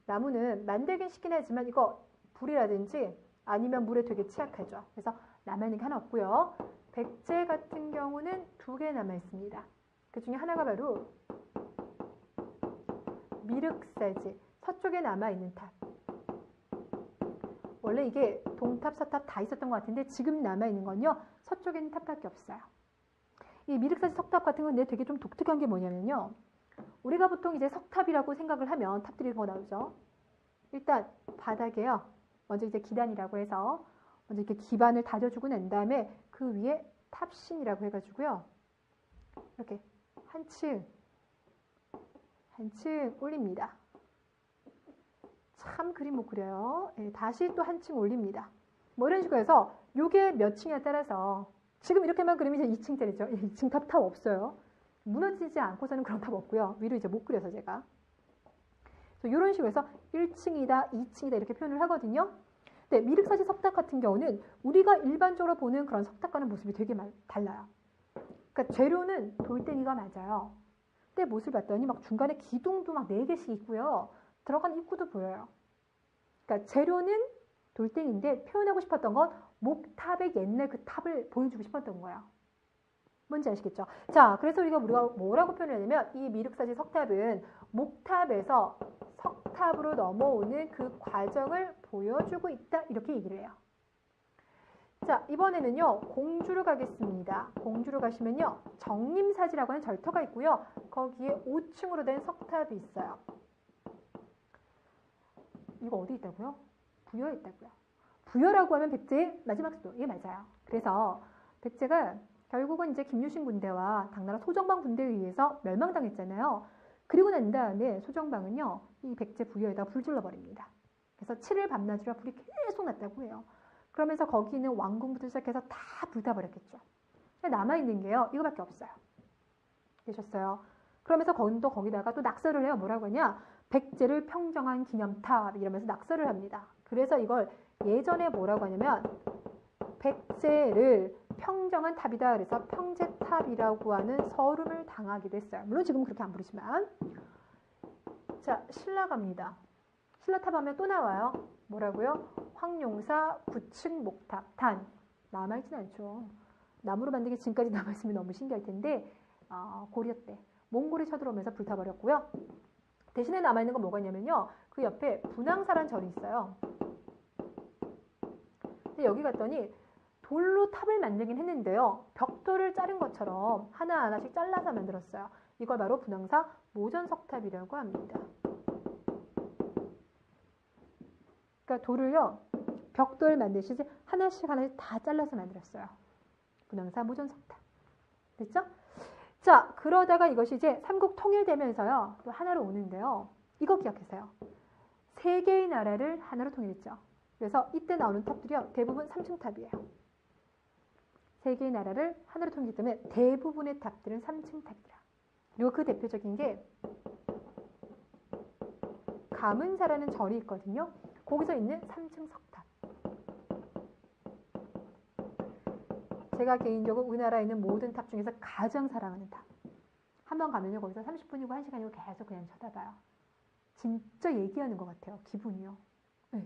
A: 나무는 만들긴 쉽긴 하지만 이거 불이라든지 아니면 물에 되게 취약하죠. 그래서 남아있는 게 하나 없고요. 백제 같은 경우는 2개 남아있습니다. 그 중에 하나가 바로 미륵사지, 서쪽에 남아있는 탑. 원래 이게 동탑, 서탑 다 있었던 것 같은데 지금 남아있는 건요, 서쪽에 있는 탑밖에 없어요. 이 미륵사지 석탑 같은 건 되게 좀 독특한 게 뭐냐면요, 우리가 보통 이제 석탑이라고 생각을 하면 탑들이 더 나오죠. 일단 바닥에요, 먼저 이제 기단이라고 해서 먼저 이렇게 기반을 다져주고 난 다음에 그 위에 탑신이라고 해가지고요, 이렇게 한 층 올립니다. 참 그림 못 그려요. 예, 다시 또 한 층 올립니다. 뭐 이런 식으로 해서 요게 몇 층에 따라서 지금 이렇게만 그리면 이제 2층짜리죠. 2층 탑 없어요. 무너지지 않고서는 그런 탑 없고요. 위로 이제 못 그려서 제가. 그래서 이런 식으로 해서 1층이다, 2층이다 이렇게 표현을 하거든요. 근데 미륵사지 석탑 같은 경우는 우리가 일반적으로 보는 그런 석탑과는 모습이 되게 달라요. 그러니까 재료는 돌덩이가 맞아요. 근데 못을 봤더니 막 중간에 기둥도 막 4개씩 있고요. 들어간 입구도 보여요. 그러니까 재료는 돌덩이인데 표현하고 싶었던 건 목탑의 옛날 그 탑을 보여주고 싶었던 거예요. 뭔지 아시겠죠? 자, 그래서 우리가 뭐라고 표현하냐면 이 미륵사지 석탑은 목탑에서 석탑으로 넘어오는 그 과정을 보여주고 있다 이렇게 얘기를 해요. 자, 이번에는요, 공주로 가겠습니다. 공주로 가시면요, 정림사지라고 하는 절터가 있고요. 거기에 5층으로 된 석탑이 있어요. 이거 어디 있다고요? 부여에 있다고요. 부여라고 하면 백제의 마지막 수도. 이게 맞아요. 그래서 백제가 결국은 이제 김유신 군대와 당나라 소정방 군대에 의해서 멸망당했잖아요. 그리고 난 다음에 소정방은요, 이 백제 부여에다 불 질러버립니다. 그래서 7일 밤낮으로 불이 계속 났다고 해요. 그러면서 거기 있는 왕궁부터 시작해서 다 불타버렸겠죠. 남아있는 게요, 이거밖에 없어요. 되셨어요? 그러면서 거기다가 또 낙서를 해요. 뭐라고 하냐? 백제를 평정한 기념탑 이러면서 낙서를 합니다. 그래서 이걸 예전에 뭐라고 하냐면 백제를 평정한 탑이다. 그래서 평제탑이라고 하는 서름을 당하기도 했어요. 물론 지금은 그렇게 안 부르지만. 자, 신라 갑니다. 신라탑 하면 또 나와요. 뭐라고요? 황룡사 9층 목탑 단. 남아있진 않죠. 나무로 만든 게 지금까지 남아있으면 너무 신기할 텐데 고려 때 몽골이 쳐들어오면서 불타버렸고요. 대신에 남아있는 건 뭐가 있냐면요, 그 옆에 분황사라는 절이 있어요. 근데 여기 갔더니 돌로 탑을 만들긴 했는데요, 벽돌을 자른 것처럼 하나하나씩 잘라서 만들었어요. 이걸 바로 분황사 모전석탑이라고 합니다. 그러니까 돌을요, 벽돌 만드시지 하나씩 다 잘라서 만들었어요. 분황사 모전석탑. 됐죠? 자, 그러다가 이것이 이제 삼국 통일되면서요, 또 하나로 오는데요. 이거 기억하세요. 3개의 나라를 하나로 통일했죠. 그래서 이때 나오는 탑들이요, 대부분 3층 탑이에요. 3개의 나라를 하나로 통일했기 때문에 대부분의 탑들은 3층 탑이라. 그리고 그 대표적인 게 가문사라는 절이 있거든요. 거기서 있는 3층 석탑. 제가 개인적으로 우리나라에 있는 모든 탑 중에서 가장 사랑하는 탑. 한번 가면요, 거기서 30분이고 1시간이고 계속 그냥 쳐다봐요. 진짜 얘기하는 것 같아요. 기분이요. 네.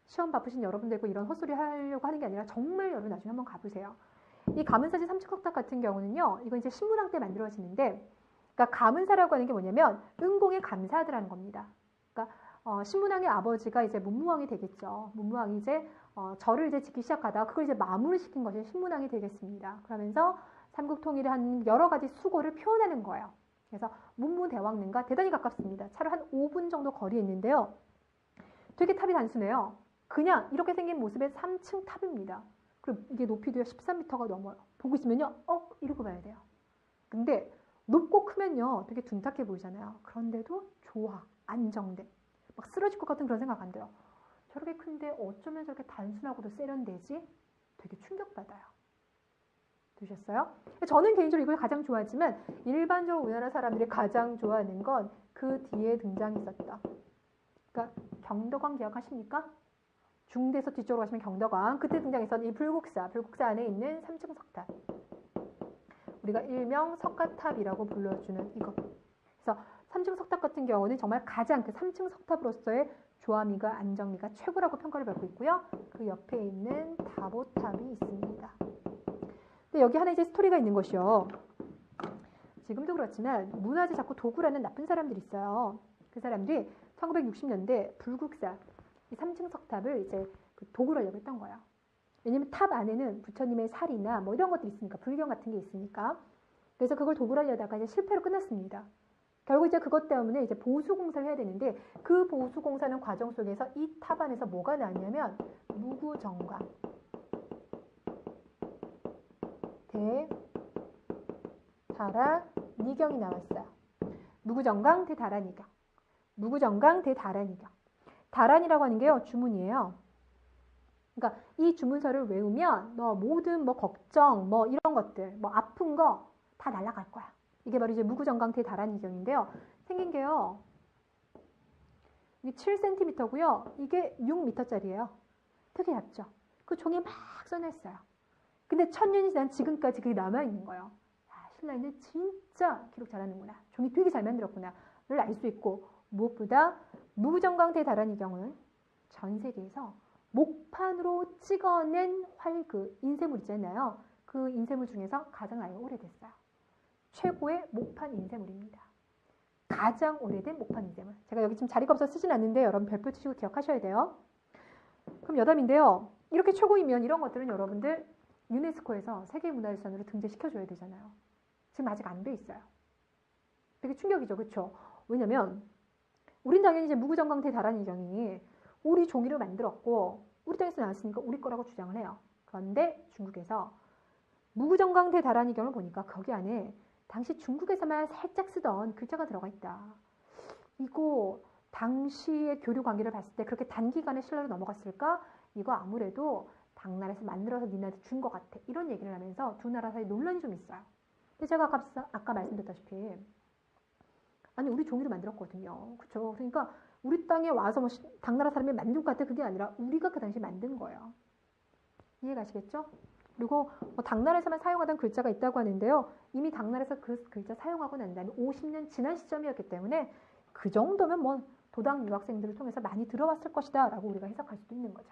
A: 시험 바쁘신 여러분들과 이런 헛소리 하려고 하는 게 아니라 정말 여러분 나중에 한번 가보세요. 이 가문사지 3층 석탑 같은 경우는요, 이거 이제 신문왕 때 만들어지는데, 그러니까 가문사라고 하는 게 뭐냐면 은공에 감사하더라는 겁니다. 그러니까 신문왕의 아버지가 이제 문무왕이 되겠죠. 문무왕이 이제 절을 이제 짓기 시작하다가 그걸 이제 마무리 시킨 것이 신문왕이 되겠습니다. 그러면서 삼국 통일에 한 여러 가지 수고를 표현하는 거예요. 그래서 문무대왕릉과 대단히 가깝습니다. 차로 한 5분 정도 거리에 있는데요. 되게 탑이 단순해요. 그냥 이렇게 생긴 모습의 3층 탑입니다. 그리고 이게 높이도 13m가 넘어요. 보고 있으면요, 이러고 봐야 돼요. 근데 높고 크면요, 되게 둔탁해 보이잖아요. 그런데도 좋아, 안정돼. 막 쓰러질 것 같은 그런 생각 안 들어요. 저렇게 큰데 어쩌면 저렇게 단순하고도 세련되지? 되게 충격받아요. 들으셨어요? 저는 개인적으로 이걸 가장 좋아하지만 일반적으로 우리나라 사람들이 가장 좋아하는 건 그 뒤에 등장했었다. 그러니까 경덕왕 기억하십니까? 중대에서 뒤쪽으로 가시면 경덕왕. 그때 등장했던 이 불국사 안에 있는 3층 석탑. 우리가 일명 석가탑이라고 불러주는 이거. 그래서 3층 석탑 같은 경우는 정말 가장 그 3층 석탑으로서의 조화미가 안정미가 최고라고 평가를 받고 있고요. 그 옆에 있는 다보탑이 있습니다. 근데 여기 하나 이제 스토리가 있는 것이요. 지금도 그렇지만 문화재 자꾸 도구라는 나쁜 사람들이 있어요. 그 사람들이 1960년대 불국사 이 3층 석탑을 이제 그 도구로 하려고 했던 거예요. 왜냐면 탑 안에는 부처님의 살이나 뭐 이런 것들이 있으니까 불경 같은 게 있으니까. 그래서 그걸 도구로 하려다가 이제 실패로 끝났습니다. 결국 이제 그것 때문에 이제 보수 공사를 해야 되는데 그 보수 공사는 과정 속에서 이 탑 안에서 뭐가 나왔냐면 무구정강 대다라니경이 나왔어요. 무구정강 대다라니경. 무구정강 대다라니경. 다란이라고 하는 게요, 주문이에요. 그러니까 이 주문서를 외우면 너 모든 뭐 걱정, 뭐 이런 것들, 뭐 아픈 거 다 날아갈 거야. 이게 바로 이제 무구정강 대다라니경인데요. 생긴 게요. 이게 7cm고요. 이게 6m짜리예요. 되게 얇죠. 그 종이에 막 써놨어요. 근데 1000년이 지난 지금까지 그게 남아있는 거예요. 신라인들 진짜 기록 잘하는구나. 종이 되게 잘 만들었구나를 알 수 있고 무엇보다 무구정강 대다라니경은 전 세계에서 목판으로 찍어낸 활그 인쇄물 있잖아요. 그 인쇄물 중에서 가장 나이가 오래됐어요. 최고의 목판 인쇄물입니다. 가장 오래된 목판 인쇄물. 제가 여기 지금 자리가 없어서 쓰진 않는데 여러분 별표 치시고 기억하셔야 돼요. 그럼 여담인데요. 이렇게 최고이면 이런 것들은 여러분들 유네스코에서 세계문화유산으로 등재시켜줘야 되잖아요. 지금 아직 안 돼 있어요. 되게 충격이죠. 그렇죠? 왜냐면 우린 당연히 이제 무구정강 대다라니경이 우리 종이를 만들었고 우리 땅에서 나왔으니까 우리 거라고 주장을 해요. 그런데 중국에서 무구정강 대다라니경을 보니까 거기 안에 당시 중국에서만 살짝 쓰던 글자가 들어가 있다. 이거 당시의 교류 관계를 봤을 때 그렇게 단기간에 신라로 넘어갔을까? 이거 아무래도 당나라에서 만들어서 니네한테 준 것 같아. 이런 얘기를 하면서 두 나라 사이 논란이 좀 있어요. 근데 제가 아까 말씀드렸다시피 아니 우리 종이로 만들었거든요. 그렇죠? 그러니까 우리 땅에 와서 뭐 당나라 사람이 만든 것 같아. 그게 아니라 우리가 그 당시 만든 거예요. 이해가시겠죠? 그리고 뭐 당나라에서만 사용하던 글자가 있다고 하는데요. 이미 당나라에서 그 글자 사용하고 난 다음에 50년 지난 시점이었기 때문에 그 정도면 뭐 도당 유학생들을 통해서 많이 들어왔을 것이다 라고 우리가 해석할 수도 있는 거죠.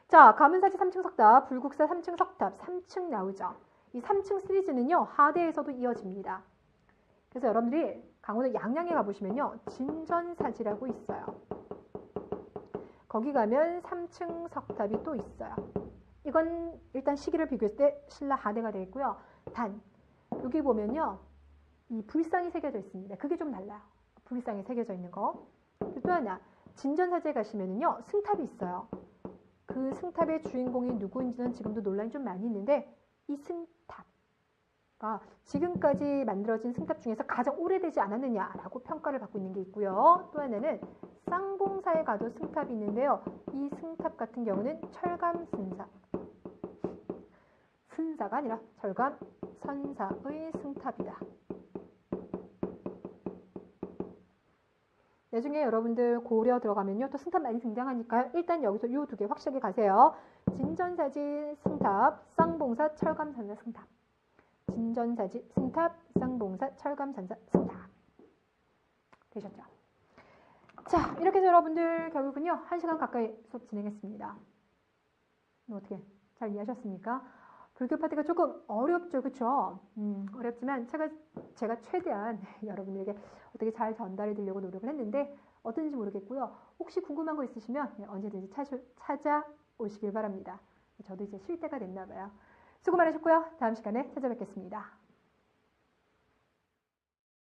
A: 자, 가문사지 3층 석탑, 불국사 3층 석탑, 3층 나오죠. 이 3층 시리즈는요. 하대에서도 이어집니다. 그래서 여러분들이 강원도 양양에 가보시면요. 진전사지라고 있어요. 거기 가면 3층 석탑이 또 있어요. 이건 일단 시기를 비교했을 때 신라 하대가 되어 있고요. 단, 여기 보면요. 이 불상이 새겨져 있습니다. 그게 좀 달라요. 불상이 새겨져 있는 거. 또 하나, 진전사지에 가시면은요. 승탑이 있어요. 그 승탑의 주인공이 누구인지는 지금도 논란이 좀 많이 있는데 이 승탑 지금까지 만들어진 승탑 중에서 가장 오래되지 않았느냐라고 평가를 받고 있는 게 있고요. 또 하나는 쌍봉사에 가도 승탑이 있는데요. 이 승탑 같은 경우는 철감선사. 선사가 아니라 철감선사의 승탑이다. 나중에 여러분들 고려 들어가면요. 또 승탑 많이 등장하니까요. 일단 여기서 이 두 개 확실하게 가세요. 진전사지 승탑, 쌍봉사 철감선사 승탑. 진전사지 승탑, 쌍봉사 철감선사 승탑. 되셨죠? 자, 이렇게 해서 여러분들 결국은요. 1시간 가까이 수업 진행했습니다. 어떻게 잘 이해하셨습니까? 불교 파트가 조금 어렵죠. 그렇죠? 어렵지만 제가 최대한 여러분들에게 어떻게 잘 전달해 드리려고 노력을 했는데 어떤지 모르겠고요. 혹시 궁금한 거 있으시면 언제든지 찾아오시길 바랍니다. 저도 이제 쉴 때가 됐나 봐요. 수고 많으셨고요. 다음 시간에 찾아뵙겠습니다.